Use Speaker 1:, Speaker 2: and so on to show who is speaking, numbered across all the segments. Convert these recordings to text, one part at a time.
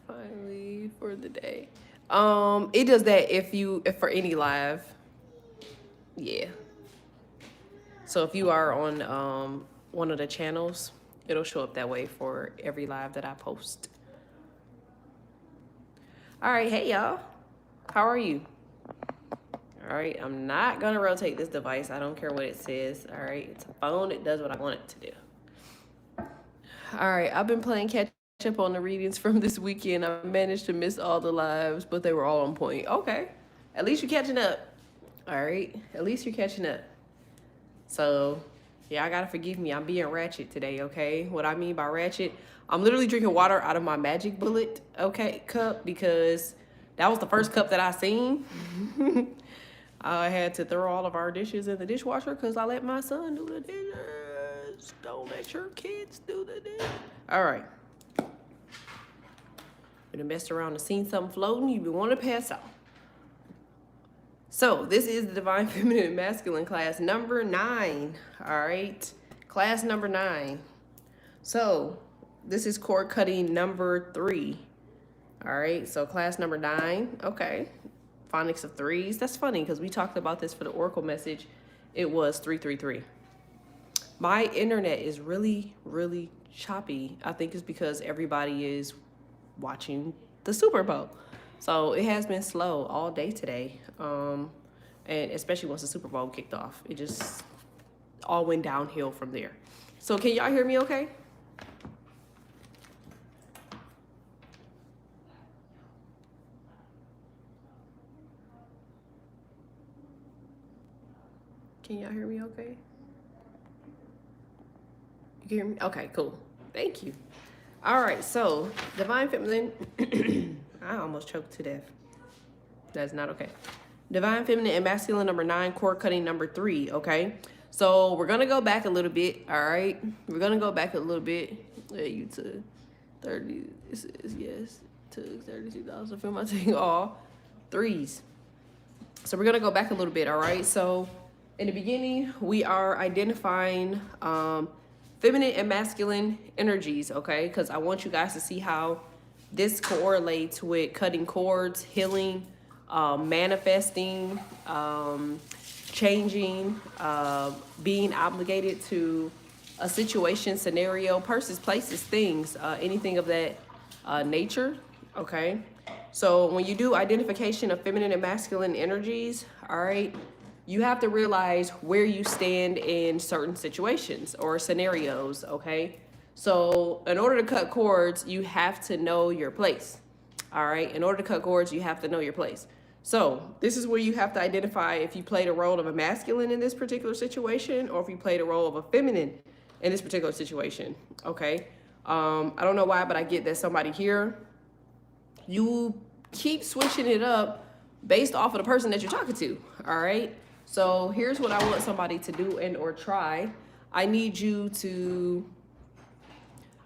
Speaker 1: Finally for the day. It does that if for any live. Yeah. So if you are on one of the channels, it'll show up that way for every live that I post. All right, hey y'all. How are you? All right, I'm not gonna rotate this device. I don't care what it says. All right, it's a phone. It does what I want it to do. All right, I've been playing catch up on the readings from this weekend. I managed to miss all the lives, but they were all on point. Okay, at least you're catching up. All right, at least you're catching up. So, yeah, I gotta forgive me. I'm being ratchet today, okay? What I mean by ratchet, I'm literally drinking water out of my Magic Bullet, okay, cup because that was the first cup that I seen. I had to throw all of our dishes in the dishwasher because I let my son do the dishes. Don't let your kids do the dishes. All right. Been messed around and seen something floating, you been wanting to pass out. So this is the Divine Feminine and Masculine class number 9. All right, class number 9. So this is cord cutting number 3. All right, so class number 9. Okay, phonics of threes. That's funny because we talked about this for the oracle message. It was 333. My internet is really, really choppy. I think it's because everybody is watching the Super Bowl. So it has been slow all day today. And especially once the Super Bowl kicked off, it just all went downhill from there. So can y'all hear me okay? Can y'all hear me okay? You can hear me? Okay, cool. Thank you. All right, so Divine Feminine, I almost choked to death. That's not okay. Divine Feminine and Masculine number 9, cord cutting number 3, okay? So we're gonna go back a little bit, all right? We're gonna go back a little bit. You took 30, this is, yes, took $32 for my thing, all threes. So we're gonna go back a little bit, all right? So in the beginning, we are identifying feminine and masculine energies, okay? Because I want you guys to see how this correlates with cutting cords, healing, manifesting, changing, being obligated to a situation, scenario, persons, places, things, anything of that nature, okay? So when you do identification of feminine and masculine energies, all right, you have to realize where you stand in certain situations or scenarios, okay? So in order to cut cords, you have to know your place, all right? In order to cut cords, you have to know your place. So this is where you have to identify if you played a role of a masculine in this particular situation or if you played a role of a feminine in this particular situation, okay? I don't know why, but I get that somebody here, you keep switching it up based off of the person that you're talking to, all right? So here's what I want somebody to do and or try. I need you to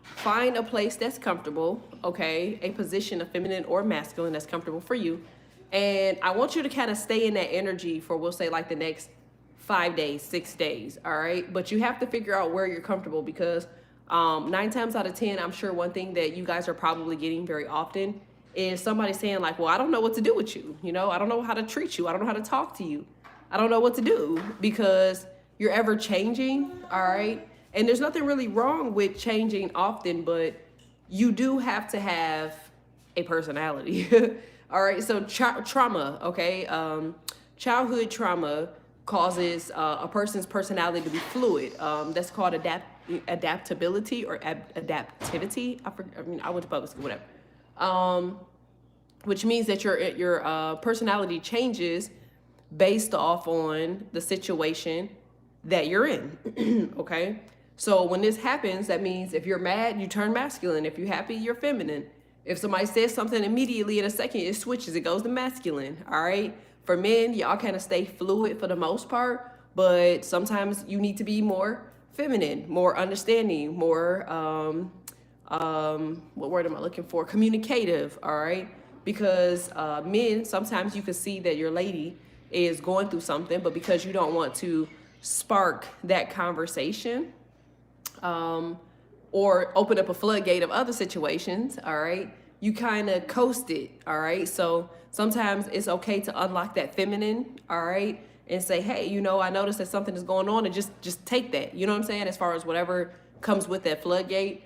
Speaker 1: find a place that's comfortable, okay? A position of feminine or masculine that's comfortable for you. And I want you to kind of stay in that energy for, we'll say, like the next 5 days, 6 days, all right? But you have to figure out where you're comfortable because 9 times out of 10, I'm sure one thing that you guys are probably getting very often is somebody saying like, well, I don't know what to do with you. You know, I don't know how to treat you. I don't know how to talk to you. I don't know what to do because you're ever changing, all right? And there's nothing really wrong with changing often, but you do have to have a personality. All right, so trauma, okay? Childhood trauma causes a person's personality to be fluid. That's called adaptability or adaptivity. I went to public school, whatever. Which means that your personality changes based off on the situation that you're in, okay? So when this happens, that means if you're mad, you turn masculine. If you're happy, you're feminine. If somebody says something immediately in a second, it switches, it goes to masculine, all right? For men, y'all kind of stay fluid for the most part, but sometimes you need to be more feminine, more understanding, more, what word am I looking for? Communicative, all right? Because men, sometimes you can see that your lady is going through something, but because you don't want to spark that conversation, or open up a floodgate of other situations, all right, you kind of coast it, all right? So sometimes it's okay to unlock that feminine, all right, and say, hey, you know, I noticed that something is going on, and just take that, you know what I'm saying, as far as whatever comes with that floodgate,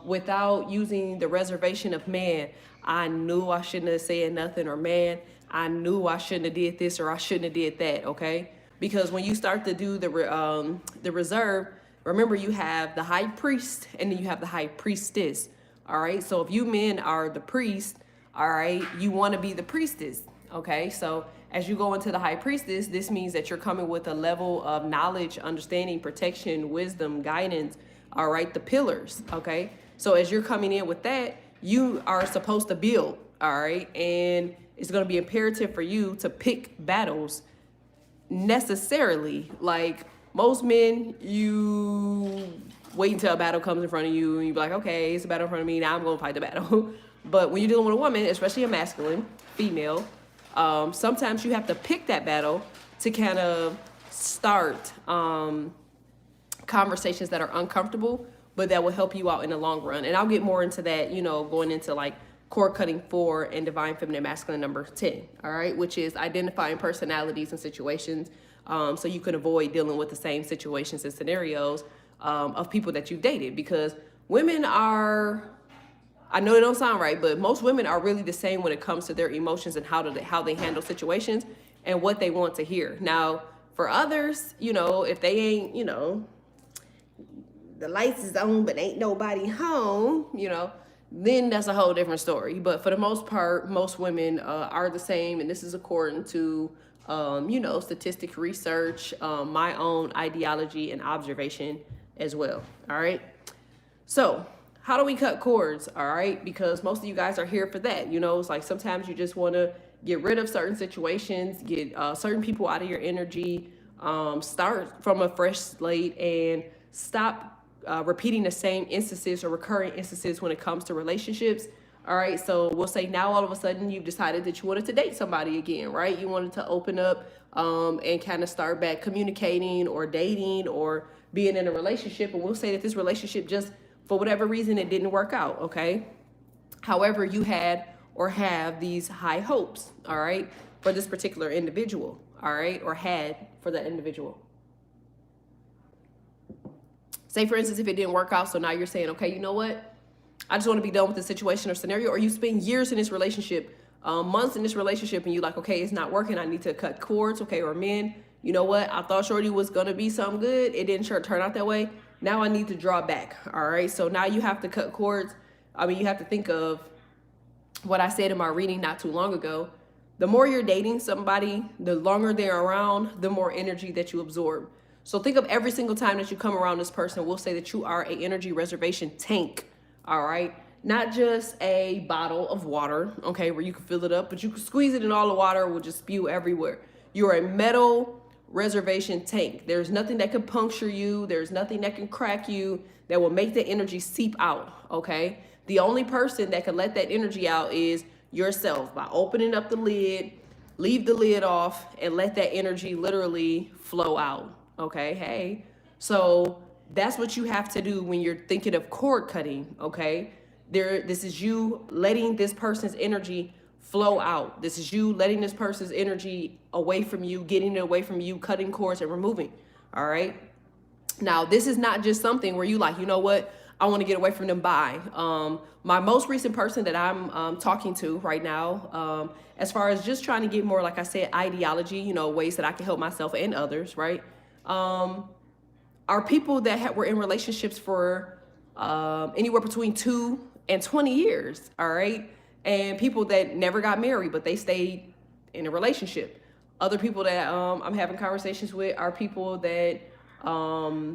Speaker 1: without using the reservation of, man, I knew I shouldn't have said nothing, or man, I knew I shouldn't have did this, or I shouldn't have did that, okay? Because when you start to do the reserve, remember, you have the high priest and then you have the high priestess. All right. So if you men are the priest, all right, you want to be the priestess. Okay. So as you go into the high priestess, this means that you're coming with a level of knowledge, understanding, protection, wisdom, guidance. All right. The pillars. Okay. So as you're coming in with that, you are supposed to build. All right. And it's going to be imperative for you to pick battles necessarily. Like, most men, you wait until a battle comes in front of you and you be like, okay, it's a battle in front of me, now I'm gonna fight the battle. But when you're dealing with a woman, especially a masculine, female, sometimes you have to pick that battle to kind of start conversations that are uncomfortable, but that will help you out in the long run. And I'll get more into that, you know, going into like cord cutting 4 and divine feminine masculine number 10, all right, which is identifying personalities and situations, so you can avoid dealing with the same situations and scenarios of people that you've dated. Because women are, I know they don't sound right, but most women are really the same when it comes to their emotions and how they handle situations and what they want to hear. Now, for others, you know, if they ain't, you know, the lights is on but ain't nobody home, you know, then that's a whole different story. But for the most part, most women are the same, and this is according to you know, statistic research, my own ideology and observation as well. All right. So how do we cut cords? All right. Because most of you guys are here for that. You know, it's like sometimes you just want to get rid of certain situations, get certain people out of your energy, start from a fresh slate, and stop repeating the same instances or recurring instances when it comes to relationships. All right, so we'll say now all of a sudden you've decided that you wanted to date somebody again, right? You wanted to open up and kind of start back communicating or dating or being in a relationship. And we'll say that this relationship just, for whatever reason, it didn't work out, okay? However, you had or have these high hopes, all right, for this particular individual, all right, or had for that individual. Say, for instance, if it didn't work out, so now you're saying, okay, you know what? I just want to be done with the situation or scenario. Or you spend years in this relationship, months in this relationship, and you're like, okay, it's not working. I need to cut cords. Okay, or men, you know what? I thought Shorty was going to be something good. It didn't turn out that way. Now I need to draw back. All right. So now you have to cut cords. I mean, you have to think of what I said in my reading not too long ago. The more you're dating somebody, the longer they're around, the more energy that you absorb. So think of every single time that you come around this person, we'll say that you are an energy reservation tank. All right. Not just a bottle of water, okay, where you can fill it up, but you can squeeze it and all the water will just spew everywhere. You're a metal reservation tank. There's nothing that can puncture you. There's nothing that can crack you that will make the energy seep out, okay? The only person that can let that energy out is yourself by opening up the lid, leave the lid off, and let that energy literally flow out, okay? Hey, so that's what you have to do when you're thinking of cord cutting, okay? This is you letting this person's energy flow out. This is you letting this person's energy away from you, getting it away from you, cutting cords and removing, all right? Now, this is not just something where you like, you know what? I want to get away from them by. My most recent person that I'm talking to right now, as far as just trying to get more, like I said, ideology, you know, ways that I can help myself and others, right? Are people that were in relationships for anywhere between 2 and 20 years, all right? And people that never got married, but they stayed in a relationship. Other people that I'm having conversations with are people that, I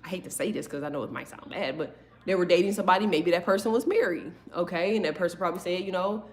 Speaker 1: hate to say this because I know it might sound bad, but they were dating somebody, maybe that person was married, okay? And that person probably said, you know,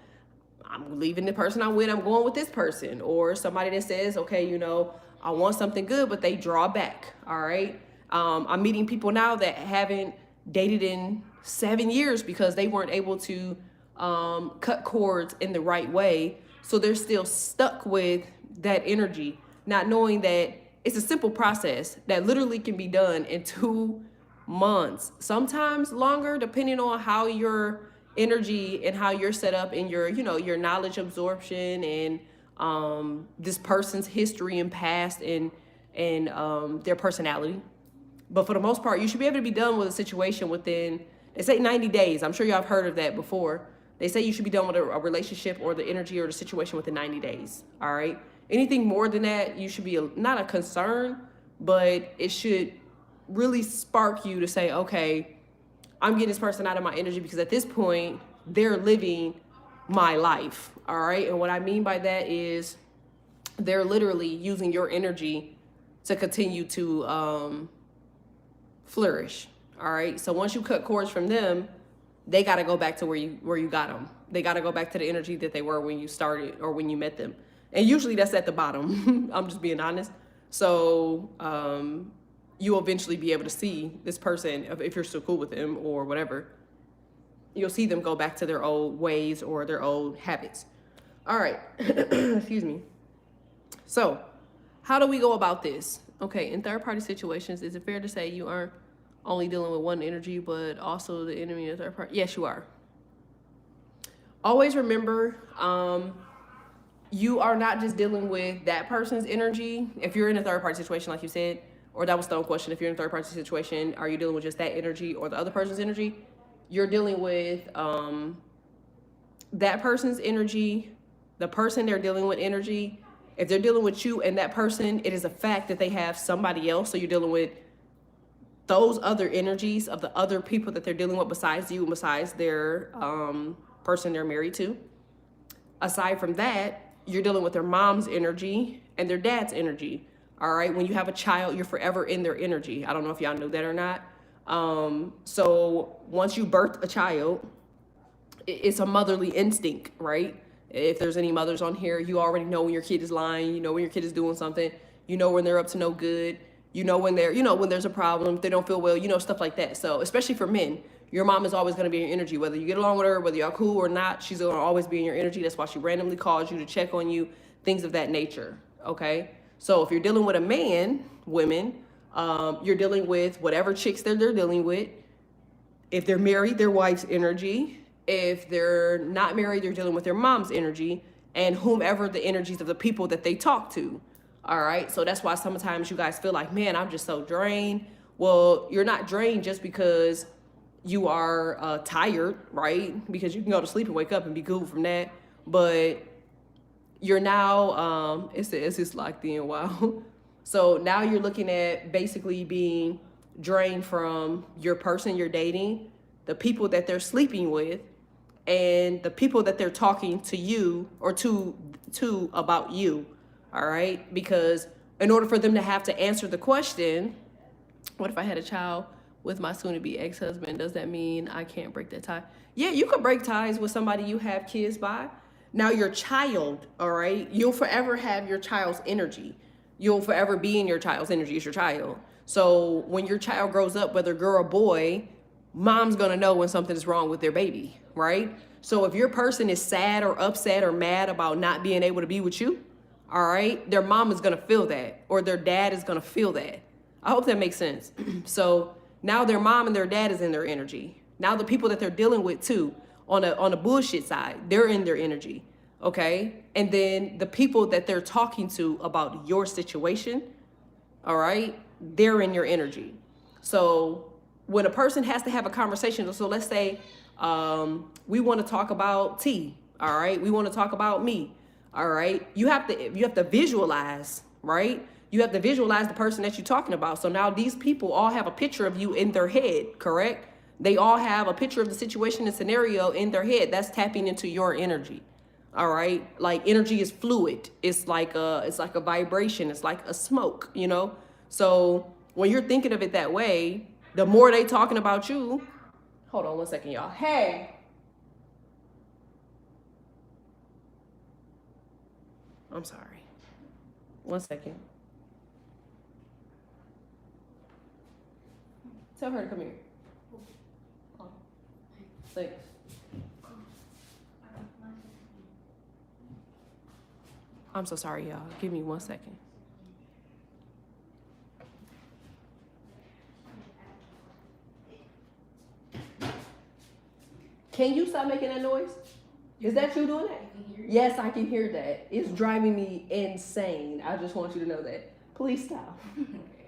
Speaker 1: I'm leaving the person I'm with, I'm going with this person. Or somebody that says, okay, you know, I want something good, but they draw back, all right? I'm meeting people now that haven't dated in 7 years because they weren't able to cut cords in the right way. So they're still stuck with that energy, not knowing that it's a simple process that literally can be done in 2 months, sometimes longer, depending on how your energy and how you're set up in your, your knowledge absorption and this person's history and past and their personality. But for the most part, you should be able to be done with a situation within, they say 90 days. I'm sure y'all have heard of that before. They say you should be done with a relationship or the energy or the situation within 90 days. All right. Anything more than that, you should be not a concern, but it should really spark you to say, okay, I'm getting this person out of my energy because at this point, they're living my life. All right. And what I mean by that is they're literally using your energy to continue to flourish. All right. So once you cut cords from them, they got to go back to where you got them. They got to go back to the energy that they were when you started or when you met them. And usually that's at the bottom. I'm just being honest. So you'll eventually be able to see this person, if you're still cool with them or whatever, you'll see them go back to their old ways or their old habits. All right. Excuse me. So how do we go about this? Okay, in third party situations, is it fair to say you aren't only dealing with one energy, but also the enemy of third party? Yes, you are. Always remember, you are not just dealing with that person's energy. If you're in a third party situation, like you said, or that was the question, if you're in a third party situation, are you dealing with just that energy or the other person's energy? You're dealing with that person's energy, the person they're dealing with energy. If they're dealing with you and that person, it is a fact that they have somebody else. So you're dealing with those other energies of the other people that they're dealing with besides you and besides their person they're married to. Aside from that, you're dealing with their mom's energy and their dad's energy. All right. When you have a child, you're forever in their energy. I don't know if y'all knew that or not. So once you birth a child, it's a motherly instinct, right? If there's any mothers on here, you already know when your kid is lying, you know when your kid is doing something, you know when they're up to no good, you know when they're, when there's a problem, if they don't feel well, stuff like that. So especially for men, your mom is always going to be in your energy, whether you get along with her, whether y'all cool or not, she's going to always be in your energy. That's why she randomly calls you to check on you, things of that nature. Okay. So if you're dealing with a man, women, you're dealing with whatever chicks they're dealing with. If they're married, their wife's energy. If they're not married, they're dealing with their mom's energy and whomever the energies of the people that they talk to. All right. So that's why sometimes you guys feel like, man, I'm just so drained. Well, you're not drained just because you are tired, right? Because you can go to sleep and wake up and be cool from that. But you're now, it's just locked in. Wow. So now you're looking at basically being drained from your person you're dating, the people that they're sleeping with, and the people that they're talking to you or to about you. All right. Because in order for them to have to answer the question, what if I had a child with my soon to be ex-husband? Does that mean I can't break that tie? Yeah, you could break ties with somebody you have kids by. Now your child, all right, you'll forever have your child's energy. You'll forever be in your child's energy. It's your child. So when your child grows up, whether girl or boy, mom's gonna know when something is wrong with their baby, right? So if your person is sad or upset or mad about not being able to be with you, all right, their mom is gonna feel that, or their dad is gonna feel that. I hope that makes sense. So now their mom and their dad is in their energy. Now the people that they're dealing with too, on the bullshit side, they're in their energy, okay? And then the people that they're talking to about your situation, all right, they're in your energy. So when a person has to have a conversation, so let's say we want to talk about T, all right? We want to talk about me, all right? You have to visualize, right? You have to visualize the person that you're talking about. So now these people all have a picture of you in their head, correct? They all have a picture of the situation and scenario in their head. That's tapping into your energy. All right. Like energy is fluid. It's like a vibration. It's like a smoke, So when you're thinking of it that way, the more they talking about you, hold on one second, y'all. Hey. I'm sorry. One second. Tell her to come here. 6. I'm so sorry, y'all. Give me 1 second. Can you stop making that noise? Is that you doing that? Yes, I can hear that. It's driving me insane. I just want you to know that. Please stop.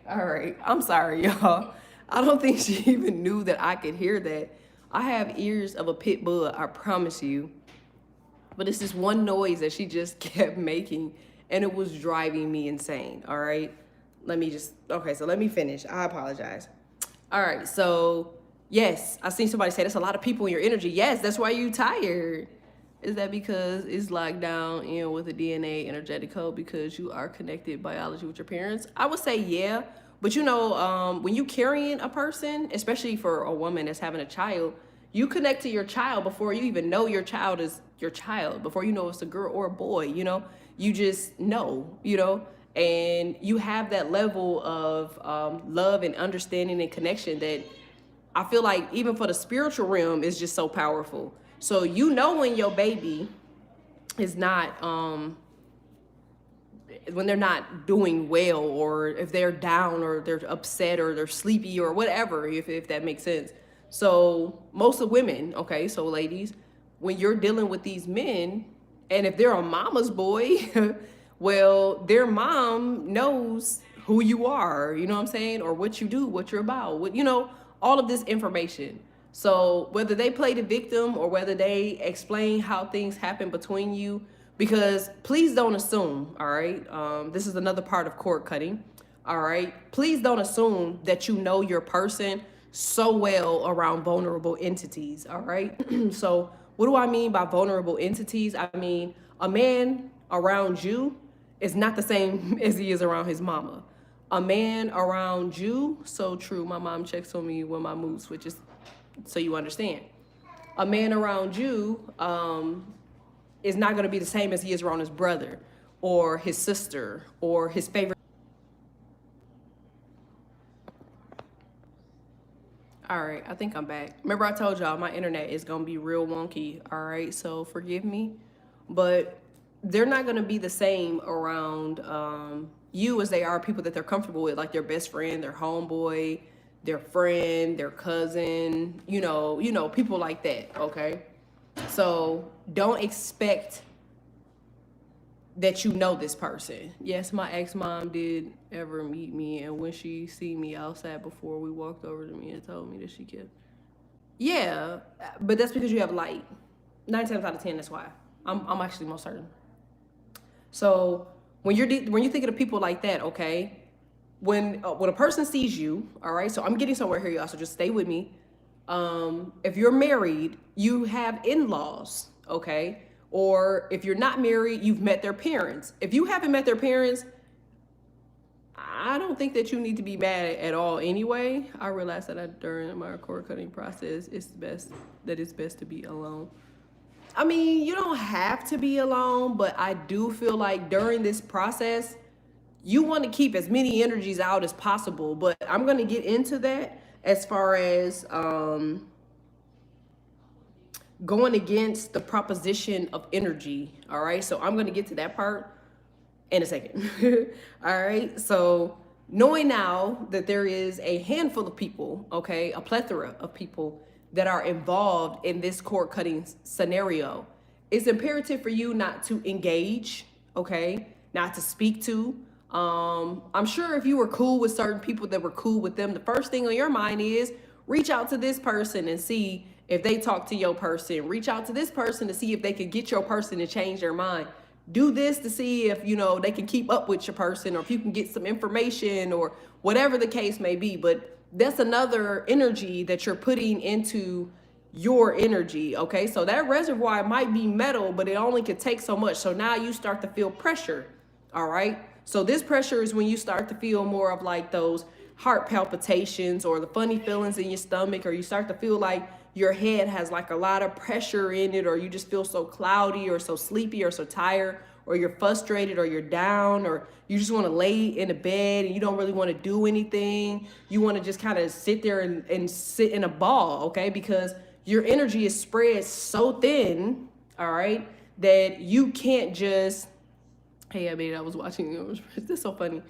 Speaker 1: All right. I'm sorry, y'all. I don't think she even knew that I could hear that. I have ears of a pit bull, I promise you. But it's this one noise that she just kept making, and it was driving me insane. All right. Let me finish. I apologize. All right. So, yes, I seen somebody say that's a lot of people in your energy. Yes, that's why you tired. Is that because it's locked down in with a DNA energetic code because you are connected biology with your parents? I would say yeah. But when you carrying a person, especially for a woman that's having a child, you connect to your child before you even know your child is your child, before you know it's a girl or a boy, you just know, and you have that level of love and understanding and connection that I feel like even for the spiritual realm is just so powerful. So when your baby is not, when they're not doing well, or if they're down or they're upset or they're sleepy or whatever, if that makes sense. So most of women, okay, so ladies, when you're dealing with these men, and if they're a mama's boy, well, their mom knows who you are, you know what I'm saying? Or what you do, what you're about, all of this information. So whether they play the victim or whether they explain how things happen between you, because please don't assume, all right? This is another part of cord cutting, all right? Please don't assume that you know your person so well around vulnerable entities, all right? So what do I mean by vulnerable entities? I mean, a man around you is not the same as he is around his mama. A man around you, so true, my mom checks on me when my mood switches, so you understand. A man around you is not going to be the same as he is around his brother or his sister or his favorite. All right, I think I'm back. Remember I told y'all my internet is going to be real wonky, all right? So forgive me, but they're not going to be the same around you as they are people that they're comfortable with, like their best friend, their homeboy, their friend, their cousin, people like that, okay? So don't expect that you know this person. Yes, my ex-mom did ever meet me, and when she see me outside before, we walked over to me and told me that she kept. Yeah, but that's because you have light. 9 times out of 10, that's why. I'm actually most certain. So when you're thinking of people like that, okay, when a person sees you, all right, so I'm getting somewhere here, y'all, so just stay with me. If you're married, you have in-laws, okay? Or if you're not married, you've met their parents. If you haven't met their parents, I don't think that you need to be mad at all anyway. I realized that during my cord cutting process, it's best to be alone. I mean, you don't have to be alone, but I do feel like during this process, you want to keep as many energies out as possible. But I'm going to get into that as far as going against the proposition of energy. All right. So I'm going to get to that part in a second. All right. So knowing now that there is a handful of people, okay, a plethora of people that are involved in this cord cutting scenario, it's imperative for you not to engage, okay, not to speak to. I'm sure if you were cool with certain people that were cool with them, the first thing on your mind is reach out to this person and see if they talk to your person. Reach out to this person to see if they could get your person to change their mind. Do this to see if, they can keep up with your person, or if you can get some information, or whatever the case may be. But that's another energy that you're putting into your energy, okay? So that reservoir might be metal, but it only could take so much. So now you start to feel pressure, all right? So this pressure is when you start to feel more of like those heart palpitations or the funny feelings in your stomach, or you start to feel like your head has like a lot of pressure in it, or you just feel so cloudy or so sleepy or so tired, or you're frustrated, or you're down, or you just want to lay in a bed and you don't really want to do anything. You want to just kind of sit there and sit in a ball, okay? Because your energy is spread so thin, all right, that you can't just, hey, I mean, I was watching, this is so funny.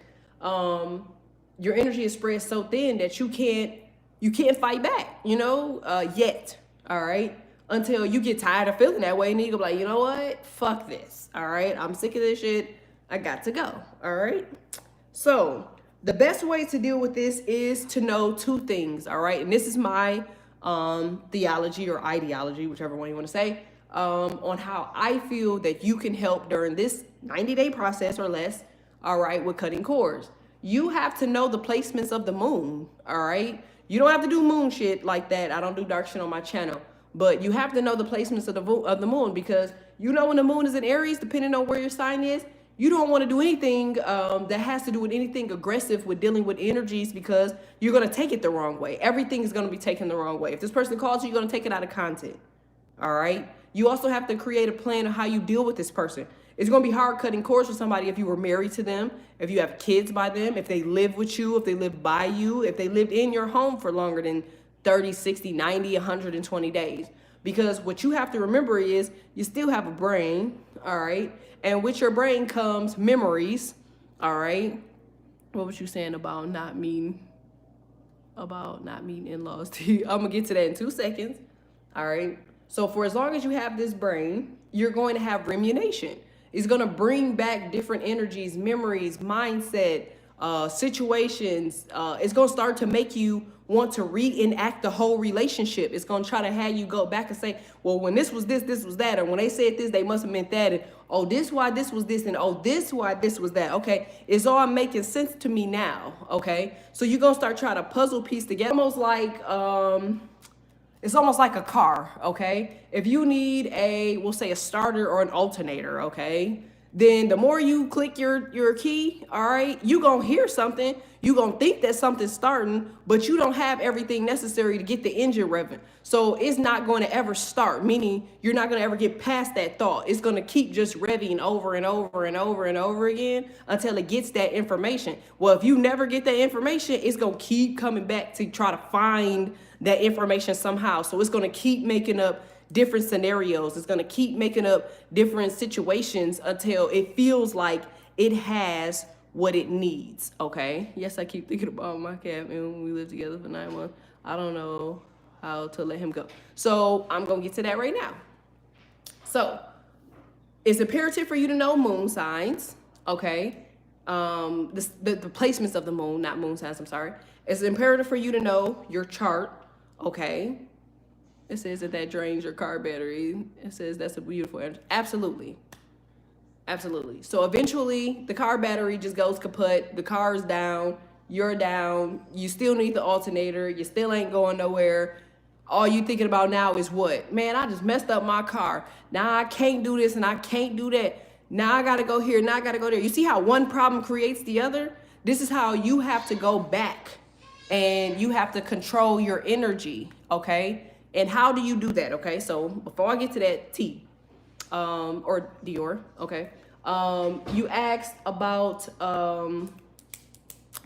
Speaker 1: Your energy is spread so thin that you can't fight back, yet, all right? until you get tired of feeling that way and you go like, you know what? Fuck this. All right. I'm sick of this shit. I got to go. All right. So the best way to deal with this is to know two things. All right. And this is my theology or ideology, whichever one you want to say, on how I feel that you can help during this 90-day process or less. All right. With cutting cords. You have to know the placements of the moon. All right. You don't have to do moon shit like that. I don't do dark shit on my channel. But you have to know the placements of the moon, because you know when the moon is in Aries, depending on where your sign is, you don't want to do anything that has to do with anything aggressive with dealing with energies, because you're going to take it the wrong way. Everything is going to be taken the wrong way. If this person calls you, you're going to take it out of content. All right. You also have to create a plan of how you deal with this person. It's going to be hard cutting cords with somebody if you were married to them, if you have kids by them, if they live with you, if they live by you, if they lived in your home for longer than 30, 60, 90, 120 days. Because what you have to remember is you still have a brain, all right? And with your brain comes memories, all right? What was you saying about not meeting in-laws to you? I'm going to get to that in 2 seconds, all right? So for as long as you have this brain, you're going to have rumination. It's going to bring back different energies, memories, mindset, situations. It's going to start to make you want to reenact the whole relationship. It's going to try to have you go back and say, well, when this was this, this was that. Or when they said this, they must have meant that. And, oh, this why this was this. And, oh, this why this was that. Okay. It's all making sense to me now. Okay. So you're going to start trying to puzzle piece together. It's almost like a car, okay? If you need we'll say a starter or an alternator, okay? Then the more you click your key, all right, you gonna hear something. You gonna think that something's starting, but you don't have everything necessary to get the engine revving. So it's not going to ever start, meaning you're not gonna ever get past that thought. It's gonna keep just revving over and over and over and over again until it gets that information. Well, if you never get that information, it's gonna keep coming back to try to find that information somehow. So it's gonna keep making up different scenarios. It's gonna keep making up different situations until it feels like it has what it needs, okay? Yes, I keep thinking about my cat, man, when we lived together for 9 months. I don't know how to let him go. So I'm gonna get to that right now. So it's imperative for you to know moon signs, okay? The placements of the moon, not moon signs, I'm sorry. It's imperative for you to know your chart, okay? It says that drains your car battery. It says that's a beautiful energy. Absolutely. Absolutely. So eventually the car battery just goes kaput. The car is down. You're down. You still need the alternator. You still ain't going nowhere. All you thinking about now is what? Man, I just messed up my car. Now I can't do this and I can't do that. Now I got to go here. Now I got to go there. You see how one problem creates the other? This is how you have to go back and you have to control your energy. Okay. And how do you do that? Okay, so before I get to that T, or Dior, okay, you asked about the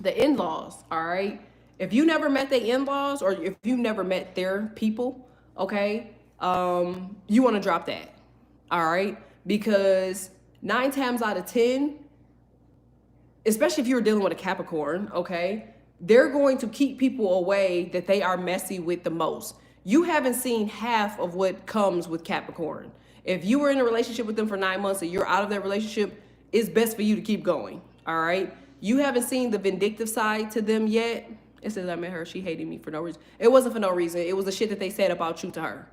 Speaker 1: in-laws, all right? If you never met the in-laws or if you never met their people, okay, you want to drop that, all right? Because 9 times out of 10, especially if you're dealing with a Capricorn, okay, they're going to keep people away that they are messy with the most. You haven't seen half of what comes with Capricorn. If you were in a relationship with them for 9 months and you're out of that relationship, it's best for you to keep going, all right? You haven't seen the vindictive side to them yet. It says I met her, she hated me for no reason. It wasn't for no reason. It was the shit that they said about you to her,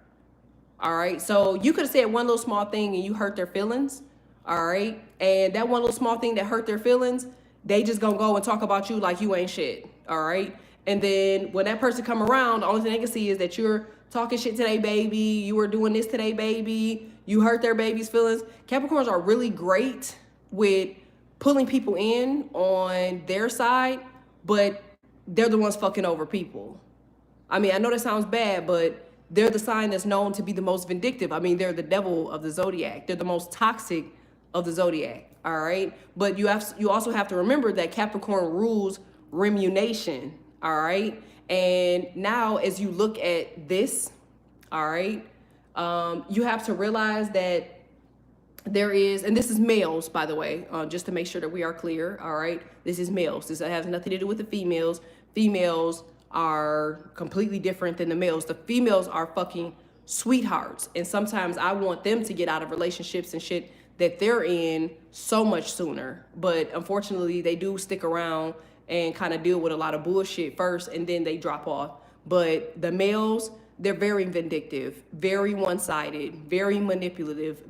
Speaker 1: all right? So you could have said one little small thing and you hurt their feelings, all right? And that one little small thing that hurt their feelings, they just gonna go and talk about you like you ain't shit, all right? And then when that person come around, the only thing they can see is that you're talking shit to their baby, you were doing this to their baby, you hurt their baby's feelings. Capricorns are really great with pulling people in on their side, but they're the ones fucking over people. I mean, I know that sounds bad, but they're the sign that's known to be the most vindictive. I mean, they're the devil of the zodiac. They're the most toxic of the zodiac, all right? But you also have to remember that Capricorn rules rumination. All right. And now as you look at this, all right, you have to realize that there is, and this is males, by the way, just to make sure that we are clear. All right. This is males. This has nothing to do with the females. Females are completely different than the males. The females are fucking sweethearts. And sometimes I want them to get out of relationships and shit that they're in so much sooner. But unfortunately, they do stick around and kind of deal with a lot of bullshit first, and then they drop off. But the males, they're very vindictive, very one-sided, very manipulative,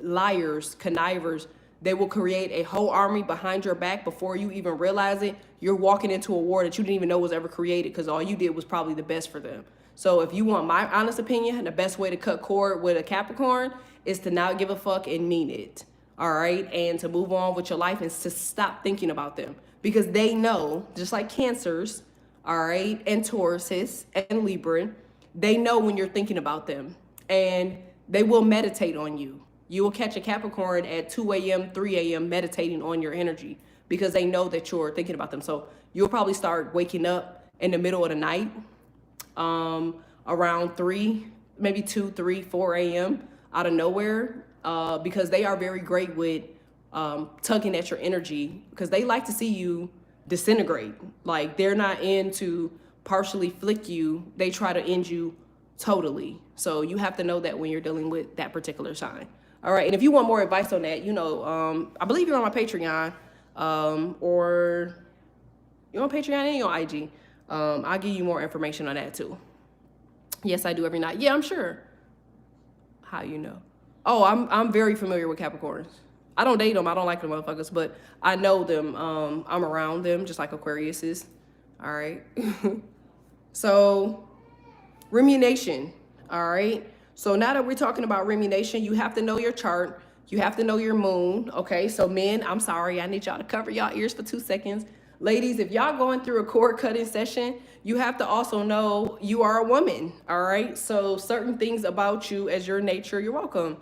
Speaker 1: liars, connivers. They will create a whole army behind your back before you even realize it. You're walking into a war that you didn't even know was ever created because all you did was probably the best for them. So if you want my honest opinion, the best way to cut cord with a Capricorn is to not give a fuck and mean it. All right. And to move on with your life and to stop thinking about them, because they know, just like Cancers, all right, and Tauruses and Libra, they know when you're thinking about them, and they will meditate on you. You will catch a Capricorn at 2 a.m., 3 a.m. meditating on your energy because they know that you're thinking about them. So you'll probably start waking up in the middle of the night, around 3, maybe 2, 3, 4 a.m. out of nowhere, because they are very great with tugging at your energy, because they like to see you disintegrate. Like, they're not into partially flick you, they try to end you totally. So you have to know that when you're dealing with that particular sign. All right, and if you want more advice on that, I believe you're on my Patreon, or you're on Patreon and you're on IG. I'll give you more information on that too. Yes, I do every night. Yeah, I'm sure. How you know? Oh, I'm very familiar with Capricorns. I don't date them. I don't like them motherfuckers, but I know them. I'm around them just like Aquarius is. All right. So, rumination. All right. So now that we're talking about rumination, you have to know your chart. You have to know your moon. Okay. So men, I'm sorry. I need y'all to cover y'all ears for 2 seconds. Ladies, if y'all going through a cord cutting session, you have to also know you are a woman. All right. So certain things about you as your nature, you're welcome.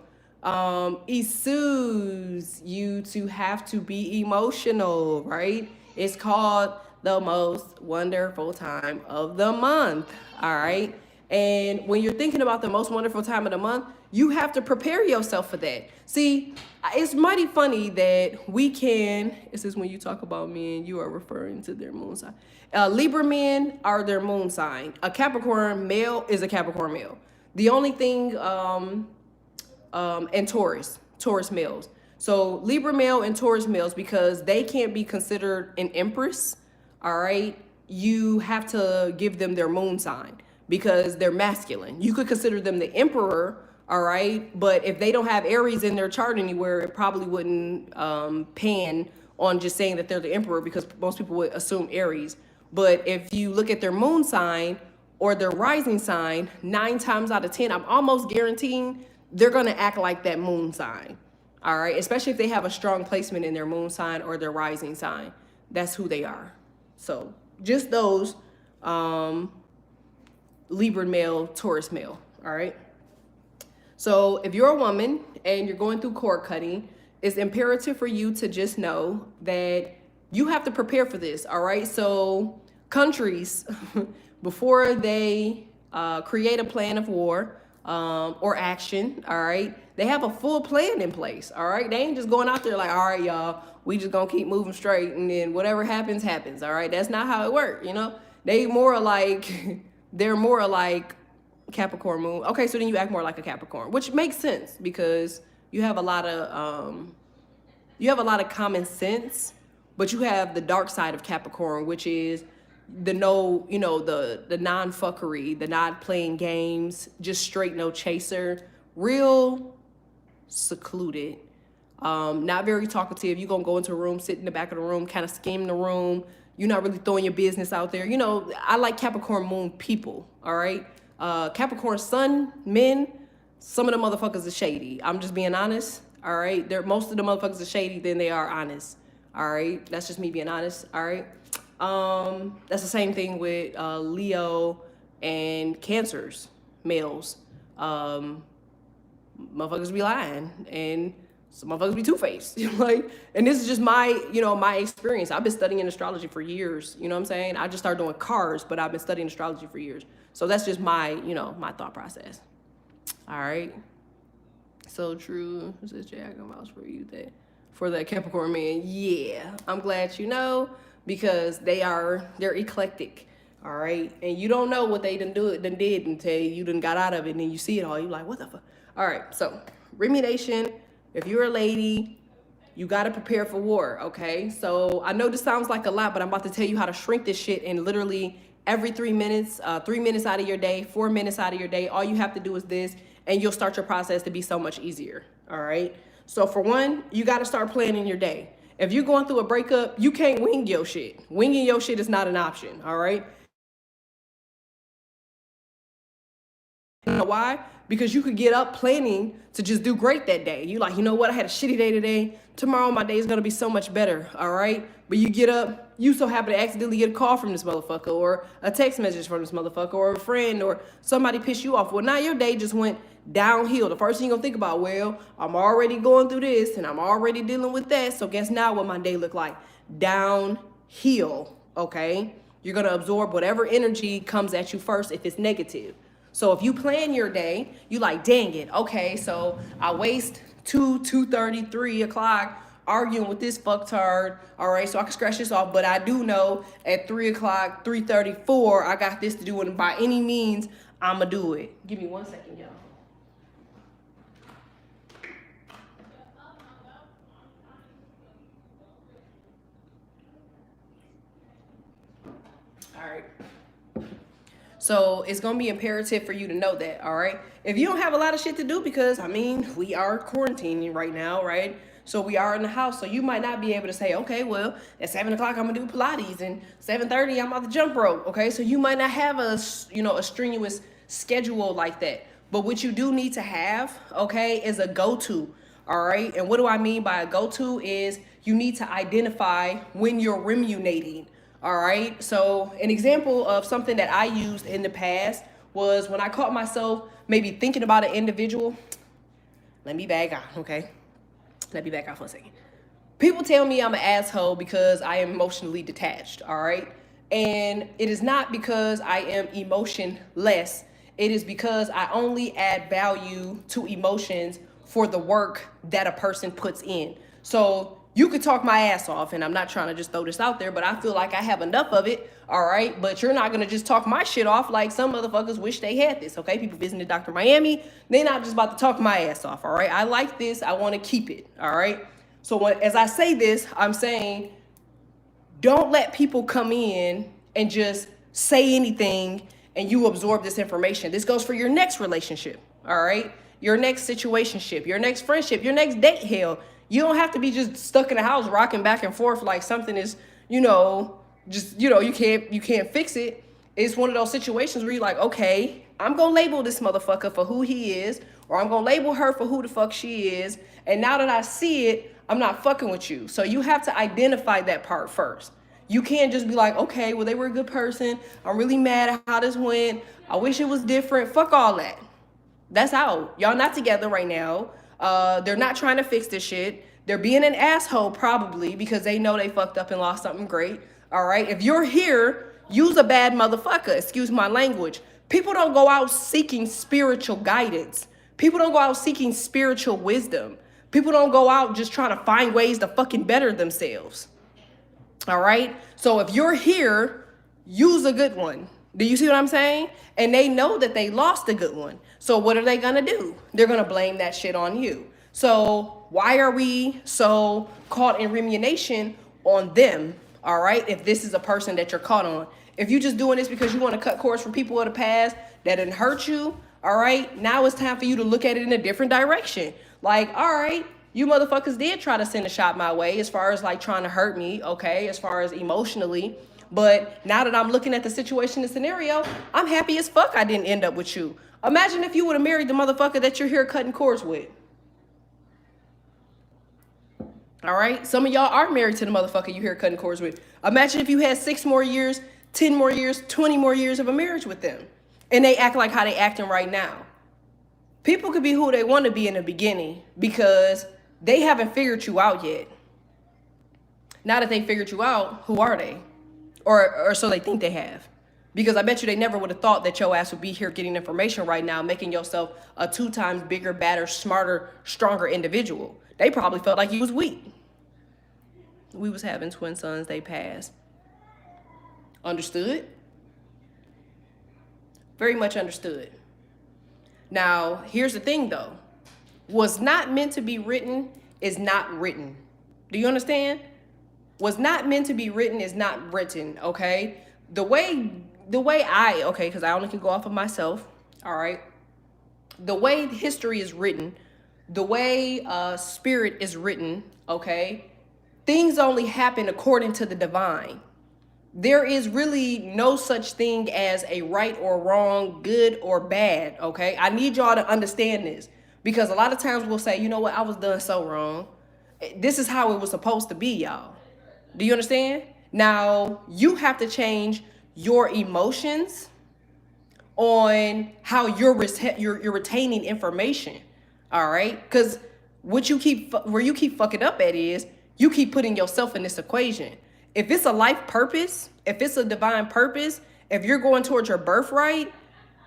Speaker 1: It soothes you to have to be emotional, right? It's called the most wonderful time of the month. All right. And when you're thinking about the most wonderful time of the month, you have to prepare yourself for that. See, it's mighty funny that we can, this is when you talk about men, you are referring to their moon sign. Libra men are their moon sign. A Capricorn male is a Capricorn male. The only thing, and Taurus males. So Libra male and Taurus males, because they can't be considered an empress, all right, you have to give them their moon sign, because they're masculine. You could consider them the emperor, all right? But if they don't have Aries in their chart anywhere, it probably wouldn't pan on just saying that they're the emperor, because most people would assume Aries. But if you look at their moon sign or their rising sign, 9 times out of 10, I'm almost guaranteeing they're gonna act like that moon sign, all right? Especially if they have a strong placement in their moon sign or their rising sign. That's who they are. So just those, Libra male, Taurus male, all right? So if you're a woman and you're going through cord cutting, it's imperative for you to just know that you have to prepare for this, all right? So countries, before they create a plan of war or action, all right, they have a full plan in place, all right? They ain't just going out there like, all right, y'all, we just gonna keep moving straight, and then whatever happens, happens, all right? That's not how it works, you know? They're more like Capricorn moon. Okay, so then you act more like a Capricorn, which makes sense because you have a lot of common sense, but you have the dark side of Capricorn, which is the the non-fuckery, the not playing games, just straight no chaser, real secluded, not very talkative. You're gonna go into a room, sit in the back of the room, kind of skim the room. You're not really throwing your business out there. I like Capricorn moon people, all right? Capricorn sun men, some of the motherfuckers are shady. I'm just being honest, all right? Most of the motherfuckers are shady than they are honest, all right? That's just me being honest, all right? That's the same thing with Leo and Cancers, males. Motherfuckers be lying, and some motherfuckers be two-faced. And this is just my experience. I've been studying astrology for years. You know what I'm saying? I just started doing cars, but I've been studying astrology for years. So that's just my thought process. All right. So true. This is Jay. I can vouch for you for that Capricorn man. Yeah, I'm glad you know, because they're eclectic. All right. And you don't know what they done did until you done got out of it and then you see it all. You like, what the fuck? All right. So rumination, if you're a lady, you got to prepare for war. Okay. So I know this sounds like a lot, but I'm about to tell you how to shrink this shit in literally every 3 minutes, 3 minutes out of your day, 4 minutes out of your day. All you have to do is this, and you'll start your process to be so much easier. All right. So for one, you got to start planning your day. If you're going through a breakup, you can't wing your shit. Winging your shit is not an option. All right. You know why? Because you could get up planning to just do great that day. You like, you know what? I had a shitty day today. Tomorrow my day is gonna be so much better. All right. But you get up, you so happen to accidentally get a call from this motherfucker, or a text message from this motherfucker, or a friend, or somebody pissed you off. Well, now your day just went downhill. The first thing you're gonna think about, well, I'm already going through this and I'm already dealing with that. So guess now what my day look like? Downhill. Okay. You're gonna absorb whatever energy comes at you first if it's negative. So if you plan your day, you like, dang it, okay, so I waste 2:30, 3 o'clock arguing with this fucktard, all right, so I can scratch this off, but I do know at 3 o'clock, 3:34, I got this to do, and by any means, I'ma do it. Give me 1 second, y'all. All right. So it's gonna be imperative for you to know that, all right? If you don't have a lot of shit to do, because I mean, we are quarantining right now, right? So we are in the house, so you might not be able to say, okay, well, at 7 o'clock I'm gonna do Pilates, and 7:30 I'm about to jump rope, okay? So you might not have a strenuous schedule like that. But what you do need to have, okay, is a go-to, all right? And what do I mean by a go-to is you need to identify when you're ruminating. All right. So an example of something that I used in the past was when I caught myself maybe thinking about an individual. Let me back out. Okay. Let me back out for a second. People tell me I'm an asshole because I am emotionally detached. All right. And it is not because I am emotionless. It is because I only add value to emotions for the work that a person puts in. So you could talk my ass off, and I'm not trying to just throw this out there, but I feel like I have enough of it, all right? But you're not gonna just talk my shit off like some motherfuckers wish they had this, okay? People visiting Dr. Miami, they're not just about to talk my ass off, all right? I like this, I wanna keep it, all right? So as I say this, I'm saying, don't let people come in and just say anything and you absorb this information. This goes for your next relationship, all right? Your next situationship, your next friendship, your next date, hell. You don't have to be just stuck in the house rocking back and forth like something is, just, you can't fix it. It's one of those situations where you're like, okay, I'm going to label this motherfucker for who he is, or I'm going to label her for who the fuck she is. And now that I see it, I'm not fucking with you. So you have to identify that part first. You can't just be like, okay, well, they were a good person. I'm really mad at how this went. I wish it was different. Fuck all that. That's out. Y'all not together right now. They're not trying to fix this shit. They're being an asshole probably because they know they fucked up and lost something great. All right. If you're here, use a bad motherfucker. Excuse my language. People don't go out seeking spiritual guidance. People don't go out seeking spiritual wisdom. People don't go out just trying to find ways to fucking better themselves. All right. So if you're here, use a good one. Do you see what I'm saying? And they know that they lost a good one. So what are they going to do? They're going to blame that shit on you. So why are we so caught in rumination on them? All right. If this is a person that you're caught on, if you're just doing this because you want to cut cords from people of the past that didn't hurt you. All right. Now it's time for you to look at it in a different direction. Like, all right, you motherfuckers did try to send a shot my way as far as like trying to hurt me. Okay. As far as emotionally. But now that I'm looking at the situation and scenario, I'm happy as fuck I didn't end up with you. Imagine if you would have married the motherfucker that you're here cutting cords with. All right? Some of y'all are married to the motherfucker you here cutting cords with. Imagine if you had 6 more years, 10 more years, 20 more years of a marriage with them. And they act like how they acting right now. People could be who they want to be in the beginning because they haven't figured you out yet. Now that they figured you out, who are they? Or so they think they have. Because I bet you they never would have thought that your ass would be here getting information right now, making yourself a 2 times bigger, badder, smarter, stronger individual. They probably felt like you was weak. We was having twin sons, they passed. Understood? Very much understood. Now, here's the thing though. What's not meant to be written is not written. Do you understand? What's not meant to be written is not written, okay? The way okay, because I only can go off of myself, all right? The way history is written, the way spirit is written, okay? Things only happen according to the divine. There is really no such thing as a right or wrong, good or bad, okay? I need y'all to understand this because a lot of times we'll say, you know what, I was done so wrong. This is how it was supposed to be, y'all. Do you understand? Now, you have to change your emotions on how you're retaining information, all right? Because where you keep fucking up at is you keep putting yourself in this equation. If it's a life purpose, if it's a divine purpose, if you're going towards your birthright,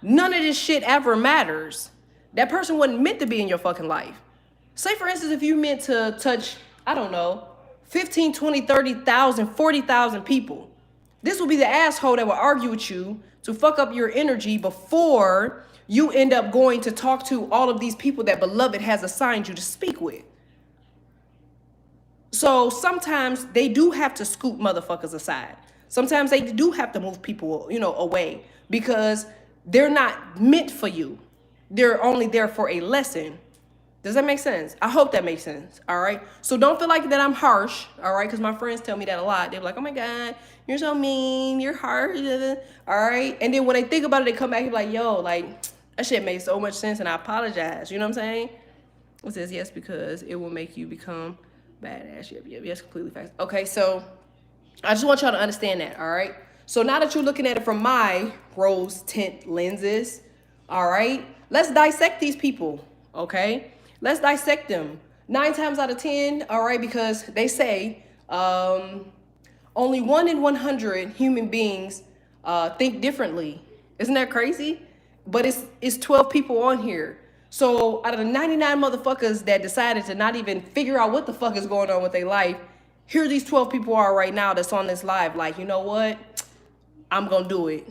Speaker 1: none of this shit ever matters. That person wasn't meant to be in your fucking life. Say, for instance, if you meant to touch, I don't know, 15, 20, 30,000, 40,000 people. This will be the asshole that will argue with you to fuck up your energy before you end up going to talk to all of these people that Beloved has assigned you to speak with. So sometimes they do have to scoop motherfuckers aside. Sometimes they do have to move people, away because they're not meant for you. They're only there for a lesson. Does that make sense? I hope that makes sense. All right. So don't feel like that I'm harsh. All right. Because my friends tell me that a lot. They're like, oh my God, you're so mean. You're harsh. All right. And then when they think about it, they come back and be like, yo, like that shit makes so much sense. And I apologize. You know what I'm saying? It says yes, because it will make you become badass. Yep. Yes, completely facts. Okay. So I just want y'all to understand that. All right. So now that you're looking at it from my rose tint lenses, all right, let's dissect these people. Okay. Let's dissect them. 9 times out of 10, all right, because they say only 1 in 100 human beings think differently. Isn't that crazy? But it's 12 people on here. So out of the 99 motherfuckers that decided to not even figure out what the fuck is going on with their life, here these 12 people are right now that's on this live. Like, you know what? I'm going to do it.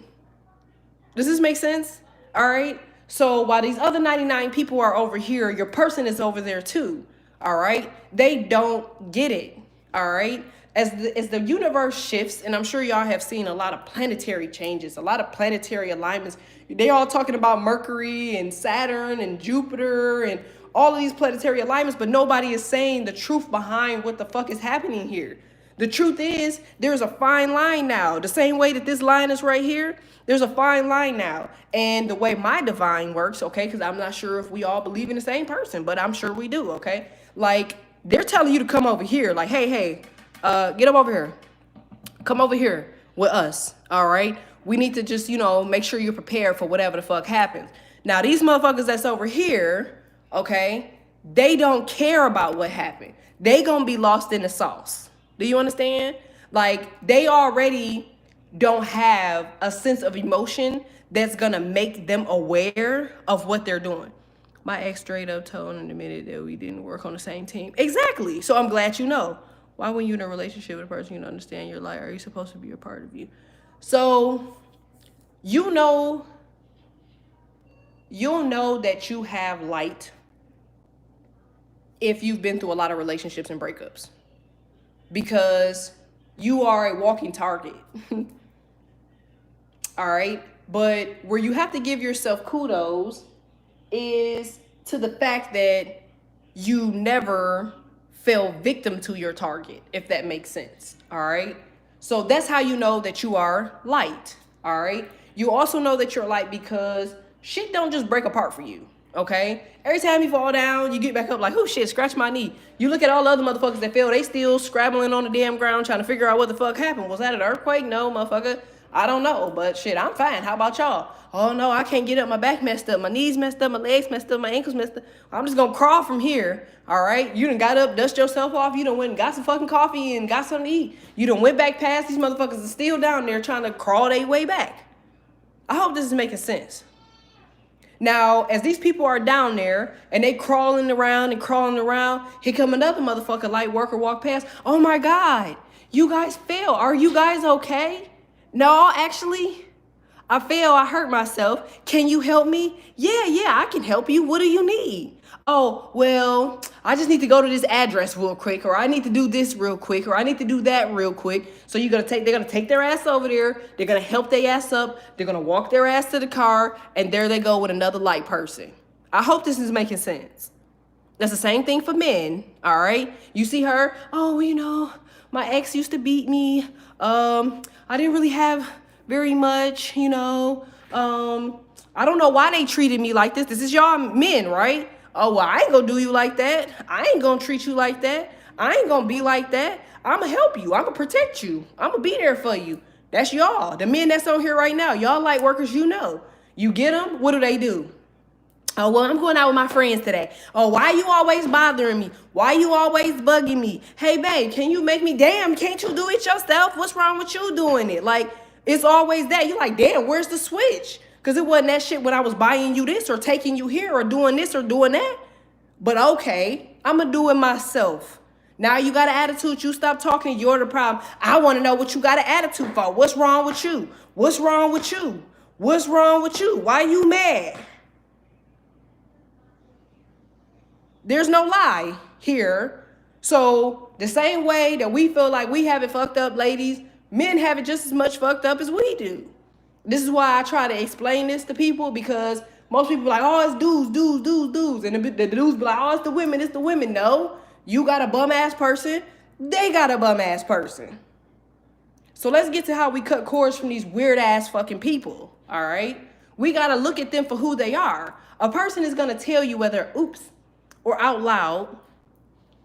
Speaker 1: Does this make sense? All right. So while these other 99 people are over here, your person is over there too. All right. They don't get it. All right. As the universe shifts, and I'm sure y'all have seen a lot of planetary changes, a lot of planetary alignments. They all talking about Mercury and Saturn and Jupiter and all of these planetary alignments, but nobody is saying the truth behind what the fuck is happening here. The truth is there's a fine line now. The same way that this line is right here, there's a fine line now. And the way my divine works, okay, because I'm not sure if we all believe in the same person, but I'm sure we do, okay? Like, they're telling you to come over here. Like, hey, get up over here. Come over here with us, all right? We need to just, make sure you're prepared for whatever the fuck happens. Now, these motherfuckers that's over here, okay, they don't care about what happened. They gonna be lost in the sauce. Do you understand? Like, they already don't have a sense of emotion that's gonna make them aware of what they're doing. My ex straight up told and admitted that we didn't work on the same team. Exactly. So I'm glad you know. Why, when you're in a relationship with a person you don't understand, you're like, are you supposed to be a part of you? So you'll know that you have light if you've been through a lot of relationships and breakups, because you are a walking target. All right. But where you have to give yourself kudos is to the fact that you never fell victim to your target, if that makes sense. All right. So that's how you know that you are light. All right. You also know that you're light because shit don't just break apart for you. Okay. Every time you fall down, you get back up like, oh shit, scratch my knee. You look at all the other motherfuckers that fell, they still scrabbling on the damn ground trying to figure out what the fuck happened. Was that an earthquake? No, motherfucker. I don't know, but shit, I'm fine. How about y'all? Oh no, I can't get up. My back messed up. My knees messed up. My legs messed up. My ankles messed up. I'm just gonna crawl from here. All right. You done got up, dust yourself off. You done went and got some fucking coffee and got something to eat. You done went back past these motherfuckers are still down there trying to crawl their way back. I hope this is making sense. Now, as these people are down there and they crawling around, here come another motherfucker light worker walk past. Oh my God, you guys fell. Are you guys okay? No, actually, I fell, I hurt myself. Can you help me? Yeah, I can help you. What do you need? Oh, well, I just need to go to this address real quick, or I need to do this real quick, or I need to do that real quick. So they're gonna take their ass over there, they're gonna help their ass up, they're gonna walk their ass to the car, and there they go with another light person. I hope this is making sense. That's the same thing for men, all right? You see her, oh, my ex used to beat me. I didn't really have very much, I don't know why they treated me like this. This is y'all men, right? Oh, well, I ain't gonna do you like that. I ain't gonna treat you like that. I ain't gonna be like that. I'm gonna help you. I'm gonna protect you. I'm gonna be there for you. That's y'all. The men that's on here right now. Y'all light workers, You get them, what do? Oh, well, I'm going out with my friends today. Oh, why you always bothering me? Why you always bugging me? Hey, babe, can you make me? Damn, can't you do it yourself? What's wrong with you doing it? Like, it's always that. You're like, damn, where's the switch? Because it wasn't that shit when I was buying you this or taking you here or doing this or doing that. But okay, I'm going to do it myself. Now you got an attitude. You stop talking. You're the problem. I want to know what you got an attitude for. What's wrong with you? What's wrong with you? What's wrong with you? Why you mad? There's no lie here. So the same way that we feel like we have it fucked up, ladies, men have it just as much fucked up as we do. This is why I try to explain this to people, because most people are like, oh, it's dudes. And the dudes be like, oh, it's the women. No, you got a bum ass person. They got a bum ass person. So let's get to how we cut cords from these weird ass fucking people. All right. We got to look at them for who they are. A person is going to tell you whether, or out loud,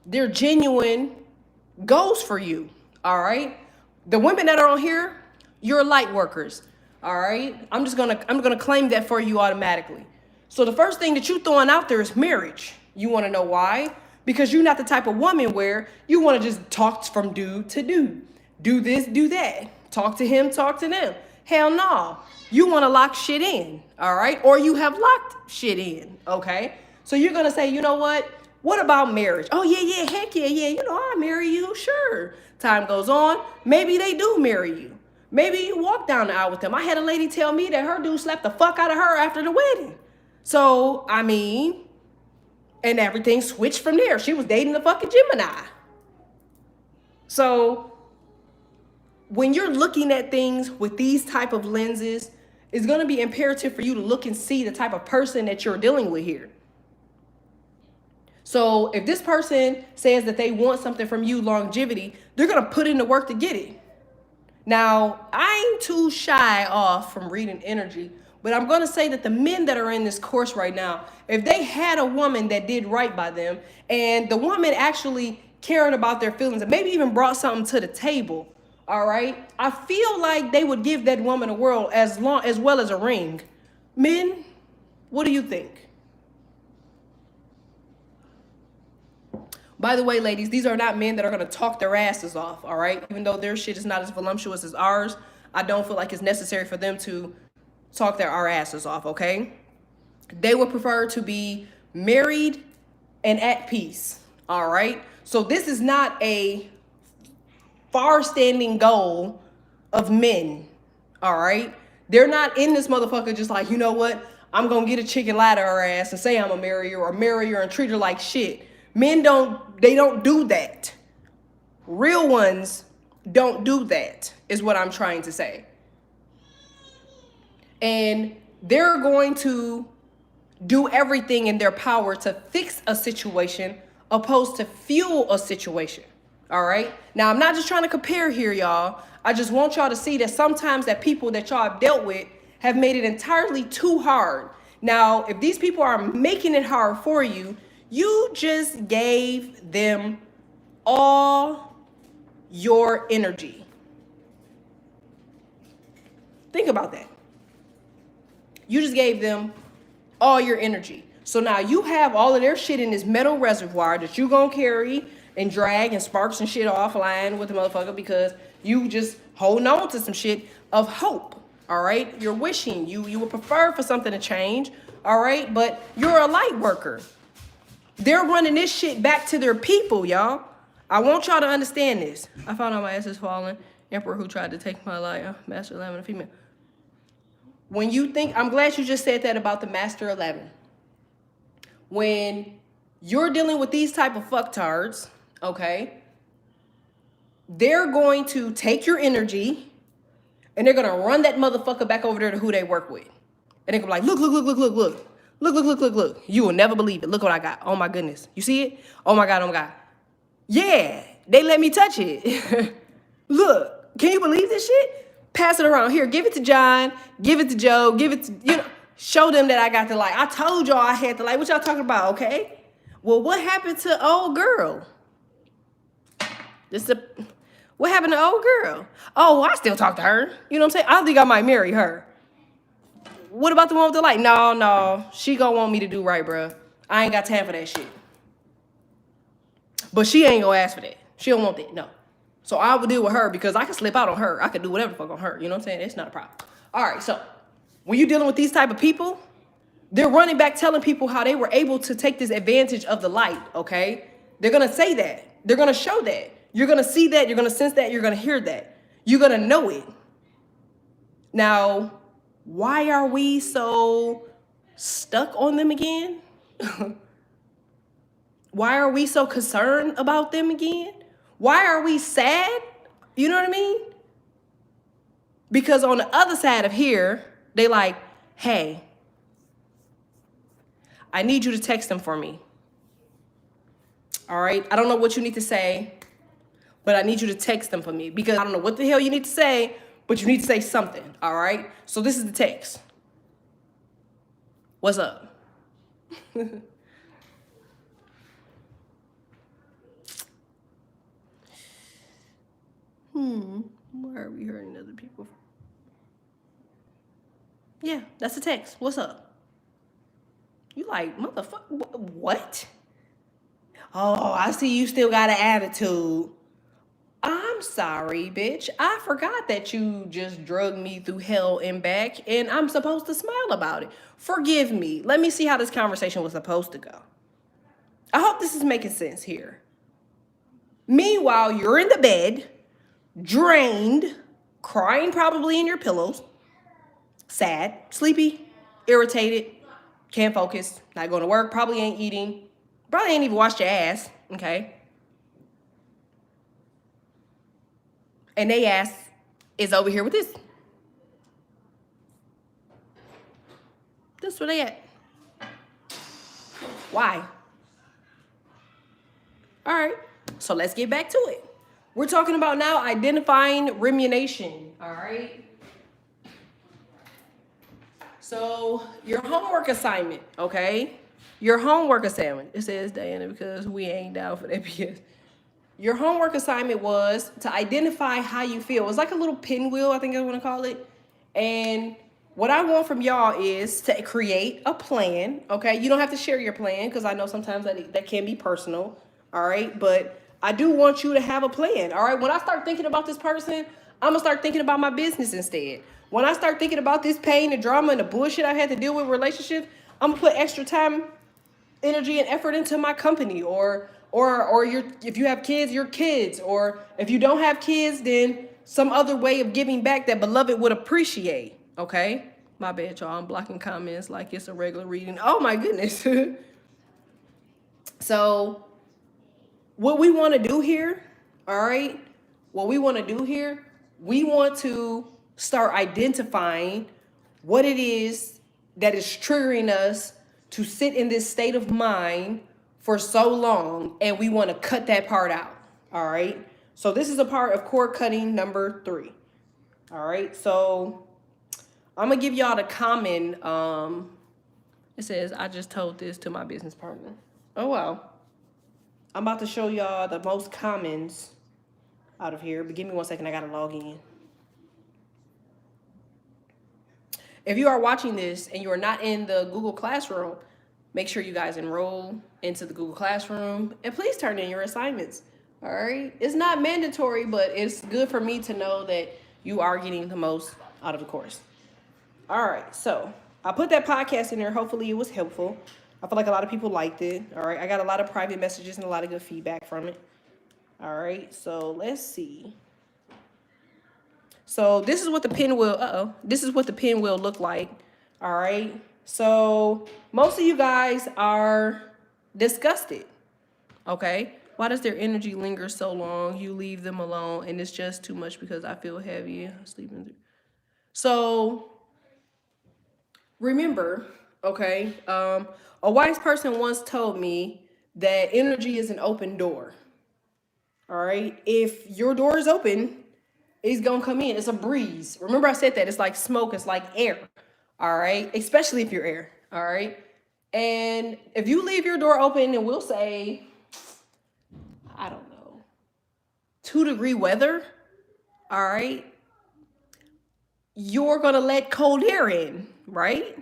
Speaker 1: their genuine goals for you, all right? The women that are on here, you're light workers, all right? I'm gonna claim that for you automatically. So the first thing that you throwing out there is marriage. You wanna know why? Because you're not the type of woman where you wanna just talk from dude to dude. Do this, do that. Talk to him, talk to them. Hell no. You wanna lock shit in, all right? Or you have locked shit in, okay? So you're going to say, you know what? What about marriage? Oh, yeah, heck yeah. I'll marry you, sure. Time goes on. Maybe they do marry you. Maybe you walk down the aisle with them. I had a lady tell me that her dude slapped the fuck out of her after the wedding. So, and everything switched from there. She was dating the fucking Gemini. So, when you're looking at things with these type of lenses, it's going to be imperative for you to look and see the type of person that you're dealing with here. So if this person says that they want something from you, longevity, they're going to put in the work to get it. Now, I ain't too shy off from reading energy, but I'm going to say that the men that are in this course right now, if they had a woman that did right by them and the woman actually cared about their feelings and maybe even brought something to the table, all right, I feel like they would give that woman a whirl as well as a ring. Men, what do you think? By the way, ladies, these are not men that are going to talk their asses off, all right? Even though their shit is not as voluptuous as ours, I don't feel like it's necessary for them to talk our asses off, okay? They would prefer to be married and at peace, all right? So this is not a far-standing goal of men, all right? They're not in this motherfucker just like, you know what? I'm going to get a chicken lie to her ass and say I'm a marry her or marry her and treat her like shit. Men don't do that. Real ones don't do that, is what I'm trying to say. And they're going to do everything in their power to fix a situation opposed to fuel a situation. All right. Now, I'm not just trying to compare here, y'all. I just want y'all to see that sometimes that people that y'all have dealt with have made it entirely too hard. Now, if these people are making it hard for you, you just gave them all your energy. Think about that. You just gave them all your energy. So now you have all of their shit in this metal reservoir that you gonna carry and drag and spark some shit offline with the motherfucker because you just holding on to some shit of hope. All right. You're wishing you would prefer for something to change. All right. But you're a light worker. They're running this shit back to their people, y'all. I want y'all to understand this. I found out my ass is falling. Emperor who tried to take my life. Master Lamb and a female. When you think, I'm glad you just said that about the Master 11. When you're dealing with these type of fucktards, okay, they're going to take your energy and they're gonna run that motherfucker back over there to who they work with. And they're gonna be like, look, look, look, look, look, look. Look, look, look, look, look. You will never believe it. Look what I got. Oh my goodness. You see it? Oh my God, oh my God. Yeah, they let me touch it. Look, can you believe this shit? Pass it around. Here, give it to John, give it to Joe, give it to, show them that I got the light. I told y'all I had the light. What y'all talking about, okay? Well, what happened to old girl? What happened to old girl? Oh, I still talk to her. You know what I'm saying? I think I might marry her. What about the one with the light? No. She gonna want me to do right, bruh. I ain't got time for that shit. But she ain't gonna ask for that. She don't want that, no. So I will deal with her because I can slip out on her. I can do whatever the fuck on her. You know what I'm saying? It's not a problem. All right, so when you're dealing with these type of people, they're running back telling people how they were able to take this advantage of the light, okay? They're gonna say that. They're gonna show that. You're gonna see that. You're gonna sense that. You're gonna hear that. You're gonna know it. Now, why are we so stuck on them again? Why are we so concerned about them again? Why are we sad? You know what I mean? Because on the other side of here, they like, hey, I need you to text them for me. All right? I don't know what you need to say, but I need you to text them for me because I don't know what the hell you need to say, but you need to say something. All right? So this is the text. What's up? Why are we hurting other people? Yeah, that's a text. What's up? You like, motherfucker, what? Oh, I see you still got an attitude. I'm sorry, bitch. I forgot that you just drugged me through hell and back, and I'm supposed to smile about it. Forgive me. Let me see how this conversation was supposed to go. I hope this is making sense here. Meanwhile, you're in the bed, drained, crying probably in your pillows, sad, sleepy, irritated, can't focus, not going to work, probably ain't eating, probably ain't even washed your ass, okay? And they ass is over here with this. That's where they at. Why? All right, so let's get back to it. We're talking about now identifying rumination, all right? So your homework assignment, okay? Your homework assignment, it says Diana because we ain't down for that BS. Your homework assignment was to identify how you feel. It's like a little pinwheel, I think I want to call it. And what I want from y'all is to create a plan, okay? You don't have to share your plan because I know sometimes that can be personal, all right? But I do want you to have a plan, all right? When I start thinking about this person, I'm going to start thinking about my business instead. When I start thinking about this pain and drama and the bullshit I've had to deal with in relationships, I'm going to put extra time, energy, and effort into my company or if you have kids, your kids, or if you don't have kids, then some other way of giving back that beloved would appreciate, okay? My bad, y'all. I'm blocking comments like it's a regular reading. Oh, my goodness. So what we want to do here, all right, we want to start identifying what it is that is triggering us to sit in this state of mind for so long, and we want to cut that part out, all right? So this is a part of cord cutting number 3, all right? So I'm going to give y'all the common, it says, I just told this to my business partner. Oh, wow. I'm about to show y'all the most commons out of here, but give me 1 second, I got to log in. If you are watching this and you are not in the Google Classroom, make sure you guys enroll into the Google Classroom and please turn in your assignments. All right. It's not mandatory, but it's good for me to know that you are getting the most out of the course. All right. So I put that podcast in there. Hopefully it was helpful. I feel like a lot of people liked it. All right. I got a lot of private messages and a lot of good feedback from it. All right. So let's see. So this is what the pinwheel, this is what the pinwheel look like. All right. So most of you guys are disgusted. Okay. Why does their energy linger so long? You leave them alone and it's just too much because I feel heavy sleeping. So remember, okay, a wise person once told me that energy is an open door. All right. If your door is open, it's gonna come in. It's a breeze. Remember, I said that it's like smoke, it's like air. All right. Especially if you're air. All right. And if you leave your door open, and we'll say, I don't know, 2-degree weather, all right, you're gonna let cold air in, right?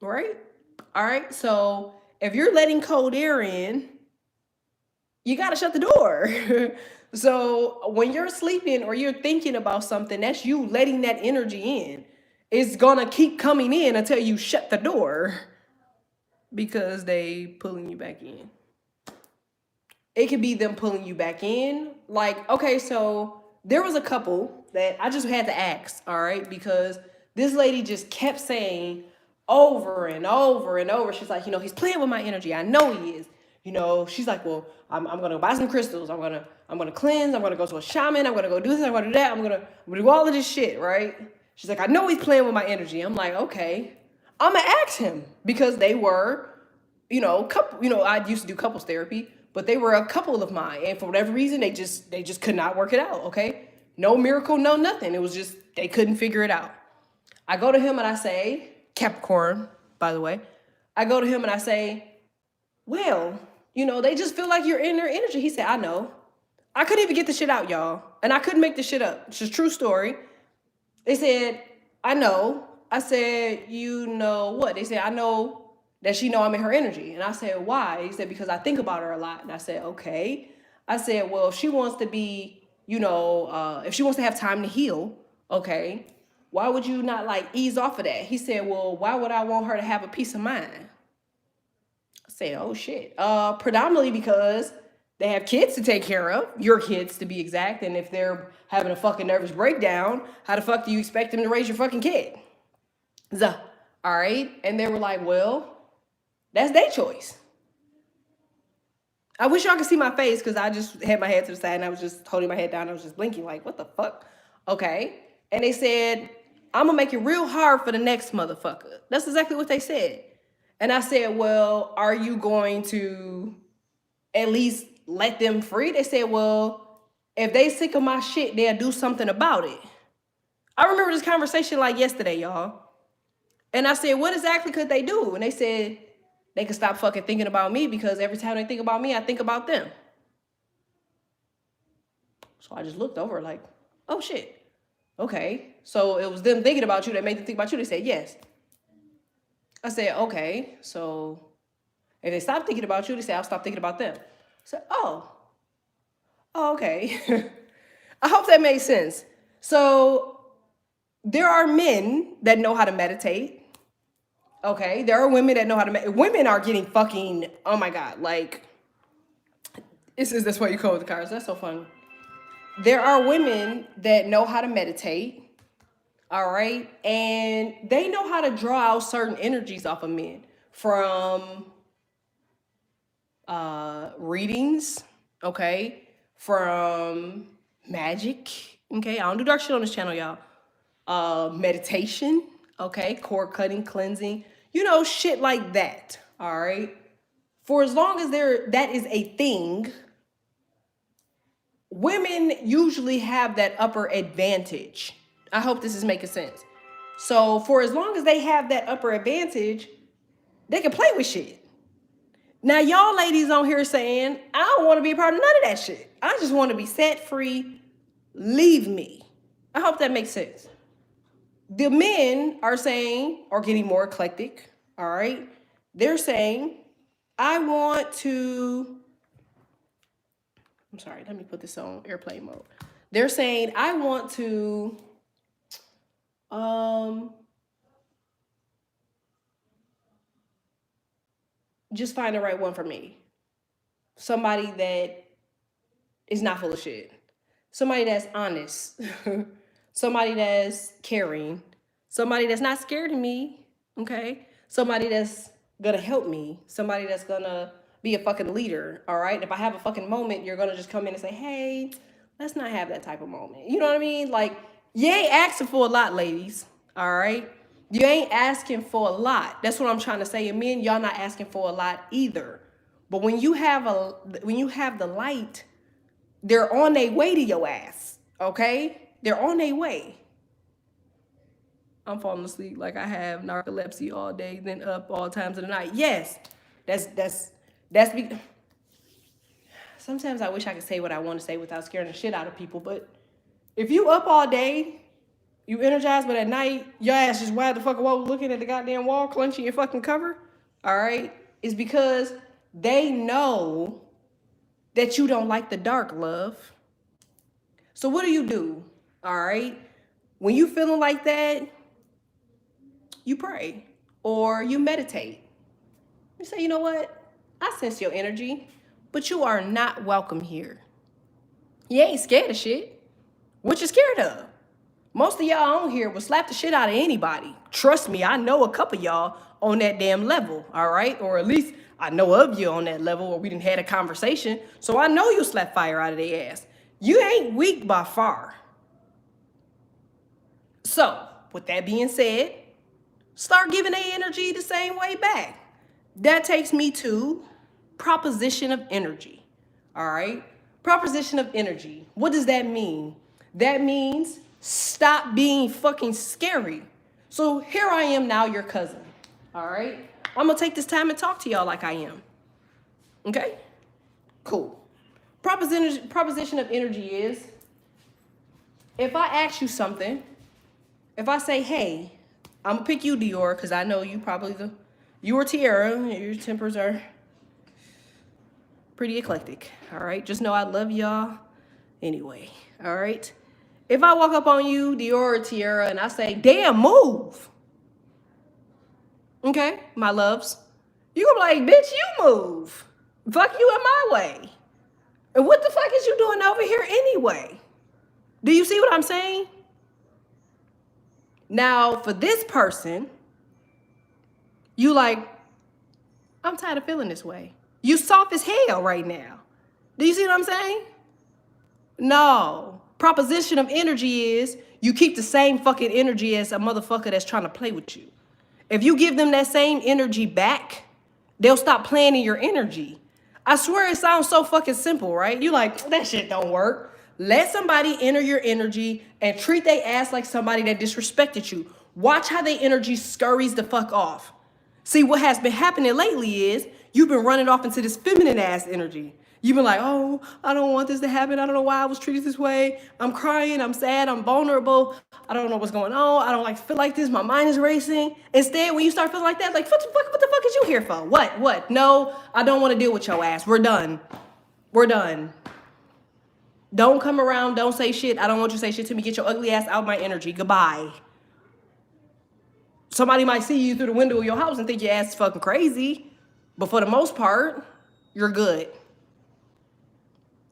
Speaker 1: Right? All right. So if you're letting cold air in, you got to shut the door. So when you're sleeping or you're thinking about something, that's you letting that energy in. It's going to keep coming in until you shut the door because they pulling you back in. It could be them pulling you back in. Like, okay, so there was a couple that I just had to ask, all right, because this lady just kept saying over and over and over. She's like, he's playing with my energy. I know he is. She's like, well, I'm gonna buy some crystals. I'm gonna cleanse. I'm gonna go to a shaman. I'm gonna go do this. I'm gonna do that. I'm gonna do all of this shit, right? She's like, I know he's playing with my energy. I'm like, okay, I'm gonna ask him because they were, couple. I used to do couples therapy, but they were a couple of mine, and for whatever reason, they just could not work it out. Okay, no miracle, no nothing. It was just they couldn't figure it out. I go to him and I say, Capricorn, by the way. I go to him and I say, well, they just feel like you're in their energy. He said, I know. I couldn't even get the shit out, y'all. And I couldn't make the shit up. It's a true story. They said, I know. I said, you know what? They said, I know that she know I'm in her energy. And I said, why? He said, because I think about her a lot. And I said, okay. I said, well, if she wants to be, if she wants to have time to heal, okay, why would you not like ease off of that? He said, well, why would I want her to have a peace of mind? I said, oh shit. Predominantly because they have kids to take care of, your kids to be exact. And if they're having a fucking nervous breakdown, how the fuck do you expect them to raise your fucking kid? All right. And they were like, well, that's their choice. I wish y'all could see my face because I just had my head to the side and I was just holding my head down. I was just blinking like, what the fuck? Okay. And they said, I'm going to make it real hard for the next motherfucker. That's exactly what they said. And I said, well, are you going to at least let them free? They said, well, if they sick of my shit, they'll do something about it. I remember this conversation like yesterday, y'all. And I said, what exactly could they do? And they said, they could stop fucking thinking about me because every time they think about me, I think about them. So I just looked over like, oh shit. Okay. So it was them thinking about you that made them think about you. They said, yes. I said, okay. So if they stop thinking about you, they say, I'll stop thinking about them. I said, oh, okay. I hope that made sense. So there are men that know how to meditate. Okay, there are women that know how to women are getting fucking, oh my God, like, that's why you code the cards. That's so funny. There are women that know how to meditate, all right? And they know how to draw out certain energies off of men from readings, okay? From magic, okay? I don't do dark shit on this channel, y'all. Meditation, okay? Cord cutting, cleansing, shit like that, all right? For as long as that is a thing, women usually have that upper advantage. I hope this is making sense. So for as long as they have that upper advantage, they can play with shit. Now, y'all ladies on here saying, I don't want to be a part of none of that shit. I just want to be set free. Leave me. I hope that makes sense. The men are getting more eclectic, all right? They're saying, I want to, I'm sorry, let me put this on airplane mode. They're saying, I want to, just find the right one for me. Somebody that is not full of shit. somebody that's honest, somebody that's caring, somebody that's not scared of me, okay? Somebody that's gonna help me, somebody that's gonna be a fucking leader, all right? If I have a fucking moment, you're gonna just come in and say, hey, let's not have that type of moment. You know what I mean? Like, you ain't asking for a lot, ladies, all right? You ain't asking for a lot. That's what I'm trying to say. And men, y'all not asking for a lot either. But when you have the light, they're on their way to your ass, okay? They're on their way. I'm falling asleep like I have narcolepsy all day, then up all times of the night. Yes, that's sometimes I wish I could say what I want to say without scaring the shit out of people. But if you up all day, you energized, but at night, your ass just wide the fuck awake looking at the goddamn wall, clenching your fucking cover, all right? It's because they know that you don't like the dark, love. So what do? All right? When you feeling like that, you pray or you meditate. You say, you know what? I sense your energy, but you are not welcome here. You ain't scared of shit. What you scared of? Most of y'all on here will slap the shit out of anybody. Trust me, I know a couple y'all on that damn level, all right? Or at least I know of you on that level, or we done had a conversation, so I know you'll slap fire out of their ass. You ain't weak by far. So, with that being said, start giving their energy the same way back. That takes me to proposition of energy, all right? Proposition of energy. What does that mean? That means stop being fucking scary. So here I am now, your cousin, all right? I'm gonna take this time and talk to y'all like I am, okay? Cool. Proposition of energy is, if I ask you something, if I say, hey, I'm gonna pick you, Dior, because I know you you or Tiara, your tempers are pretty eclectic, all right? Just know I love y'all anyway, all right? If I walk up on you, Dior or Tiara, and I say, damn, move, okay, my loves, you gonna be like, bitch, you move. Fuck you in my way. And what the fuck is you doing over here anyway? Do you see what I'm saying? Now, for this person, you like, I'm tired of feeling this way. You soft as hell right now. Do you see what I'm saying? No. Proposition of energy is you keep the same fucking energy as a motherfucker that's trying to play with you. If you give them that same energy back, they'll stop playing in your energy. I swear it sounds so fucking simple, right? You like, that shit don't work. Let somebody enter your energy and treat their ass like somebody that disrespected you. Watch how their energy scurries the fuck off. See, what has been happening lately is you've been running off into this feminine ass energy. You've been like, oh, I don't want this to happen. I don't know why I was treated this way. I'm crying, I'm sad, I'm vulnerable. I don't know what's going on. I don't like to feel like this. My mind is racing. Instead, when you start feeling like that, like, what the fuck is you here for? What? No, I don't want to deal with your ass. We're done. We're done. Don't come around. Don't say shit. I don't want you to say shit to me. Get your ugly ass out of my energy. Goodbye. Somebody might see you through the window of your house and think your ass is fucking crazy. But for the most part, you're good.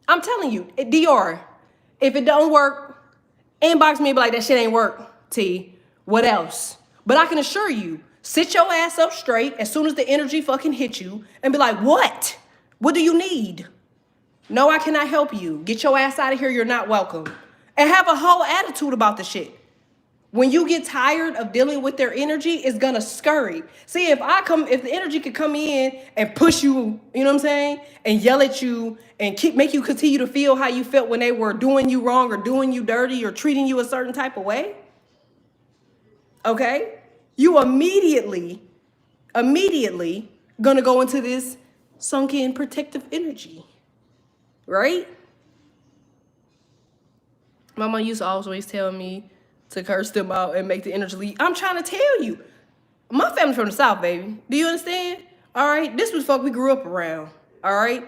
Speaker 1: I'm telling you, Dior, if it don't work, inbox me and be like, that shit ain't work, T. What else? But I can assure you, sit your ass up straight as soon as the energy fucking hit you and be like, what? What do you need? No, I cannot help you. Get your ass out of here. You're not welcome. And have a whole attitude about the shit. When you get tired of dealing with their energy, it's gonna scurry. See, if the energy could come in and push you, you know what I'm saying, and yell at you and make you continue to feel how you felt when they were doing you wrong or doing you dirty or treating you a certain type of way, okay, you immediately gonna go into this sunken protective energy, right? Mama used to always tell me to curse them out and make the energy leave. I'm trying to tell you, my family from the South, baby. Do you understand? All right, this was fuck we grew up around. All right,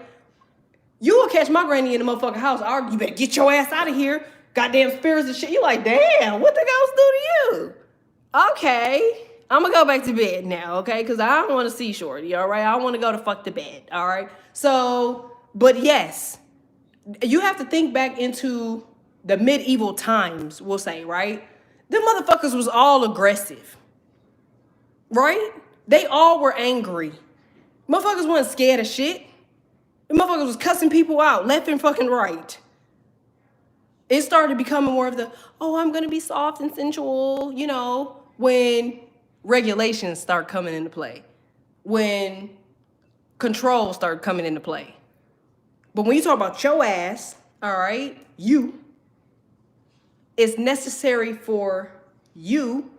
Speaker 1: you will catch my granny in the motherfucking house. You better get your ass out of here. Goddamn spirits and shit. You like, damn, what the ghost do to you? Okay, I'm gonna go back to bed now, okay? Because I don't want to see Shorty, all right? I want to go to fuck the bed, all right? So, but yes, you have to think back into the medieval times, we'll say, right? Them motherfuckers was all aggressive, right? They all were angry. Motherfuckers wasn't scared of shit. The motherfuckers was cussing people out left and fucking right. It started becoming more of the, oh, I'm gonna be soft and sensual, you know, when regulations start coming into play, when control started coming into play. But when you talk about your ass, all right, you, it's necessary for you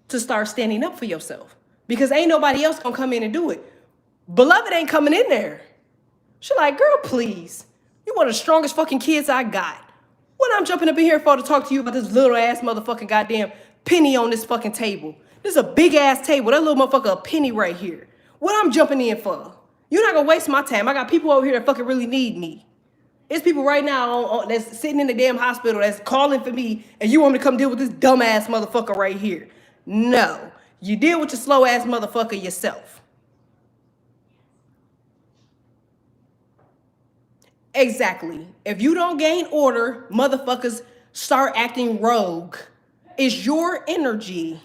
Speaker 1: to start standing up for yourself, because ain't nobody else gonna come in and do it. Beloved ain't coming in there. She like, girl, please. You one of the strongest fucking kids I got. What I'm jumping up in here for to talk to you about this little ass motherfucking goddamn penny on this fucking table. This is a big ass table. That little motherfucker a penny right here. What I'm jumping in for? You're not gonna waste my time. I got people over here that fucking really need me. There's people right now that's sitting in the damn hospital that's calling for me, and you want me to come deal with this dumbass motherfucker right here. No. You deal with your slow ass motherfucker yourself. Exactly. If you don't gain order, motherfuckers start acting rogue. It's your energy.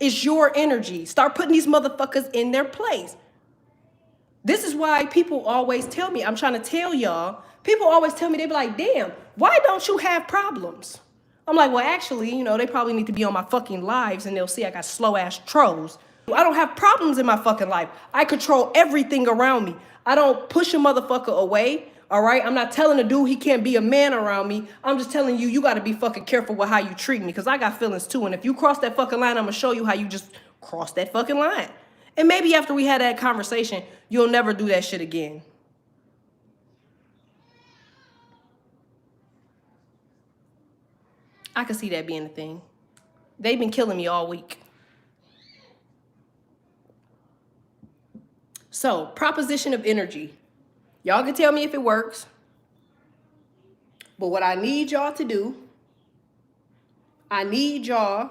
Speaker 1: It's your energy. Start putting these motherfuckers in their place. This is why people always tell me, I'm trying to tell y'all, people always tell me, they be like, damn, why don't you have problems? I'm like, well, actually, you know, they probably need to be on my fucking lives and they'll see I got slow ass trolls. I don't have problems in my fucking life. I control everything around me. I don't push a motherfucker away, all right? I'm not telling a dude he can't be a man around me. I'm just telling you, you got to be fucking careful with how you treat me, because I got feelings too. And if you cross that fucking line, I'm going to show you how you just cross that fucking line. And maybe after we had that conversation, you'll never do that shit again. I could see that being a thing. They've been killing me all week. So, proposition of energy. Y'all can tell me if it works. But what I need y'all to do, I need y'all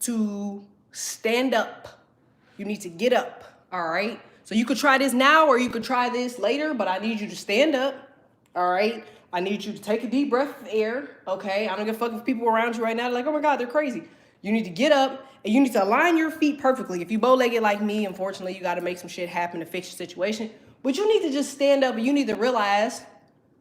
Speaker 1: to stand up. You need to get up, all right? So you could try this now or you could try this later, but I need you to stand up, all right? I need you to take a deep breath of air, okay? I don't give a fuck if people around you right now are like, oh my God, they're crazy. You need to get up and you need to align your feet perfectly. If you bow-legged like me, unfortunately, you got to make some shit happen to fix your situation. But you need to just stand up and you need to realize,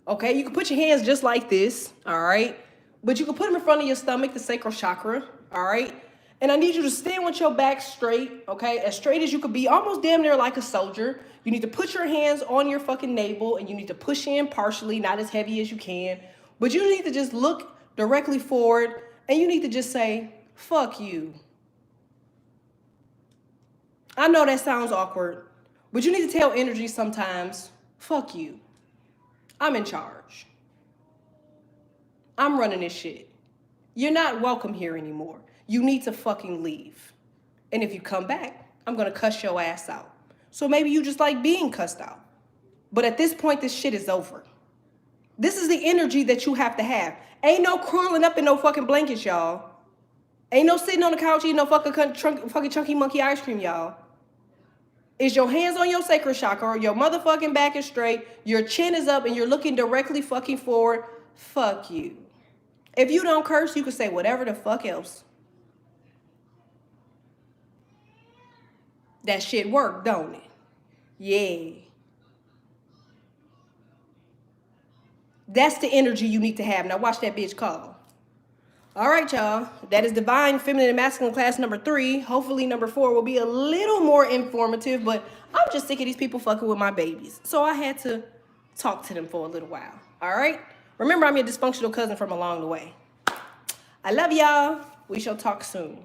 Speaker 1: okay, you can put your hands just like this, all right? But you can put them in front of your stomach, the sacral chakra, all right? And I need you to stand with your back straight, okay? As straight as you could be, almost damn near like a soldier. You need to put your hands on your fucking navel and you need to push in partially, not as heavy as you can. But you need to just look directly forward and you need to just say, fuck you. I know that sounds awkward, but you need to tell energy sometimes, fuck you. I'm in charge. I'm running this shit. You're not welcome here anymore. You need to fucking leave. And if you come back, I'm gonna cuss your ass out. So maybe you just like being cussed out. But at this point, this shit is over. This is the energy that you have to have. Ain't no curling up in no fucking blankets, y'all. Ain't no sitting on the couch eating no fucking chunky monkey ice cream, y'all. Is your hands on your sacral chakra, your motherfucking back is straight, your chin is up, and you're looking directly fucking forward. Fuck you. If you don't curse, you can say whatever the fuck else. That shit worked, don't it? Yeah. That's the energy you need to have. Now watch that bitch call. All right, y'all. That is Divine Feminine and Masculine class number 3. Hopefully number 4 will be a little more informative, but I'm just sick of these people fucking with my babies. So I had to talk to them for a little while. All right? Remember, I'm your dysfunctional cousin from along the way. I love y'all. We shall talk soon.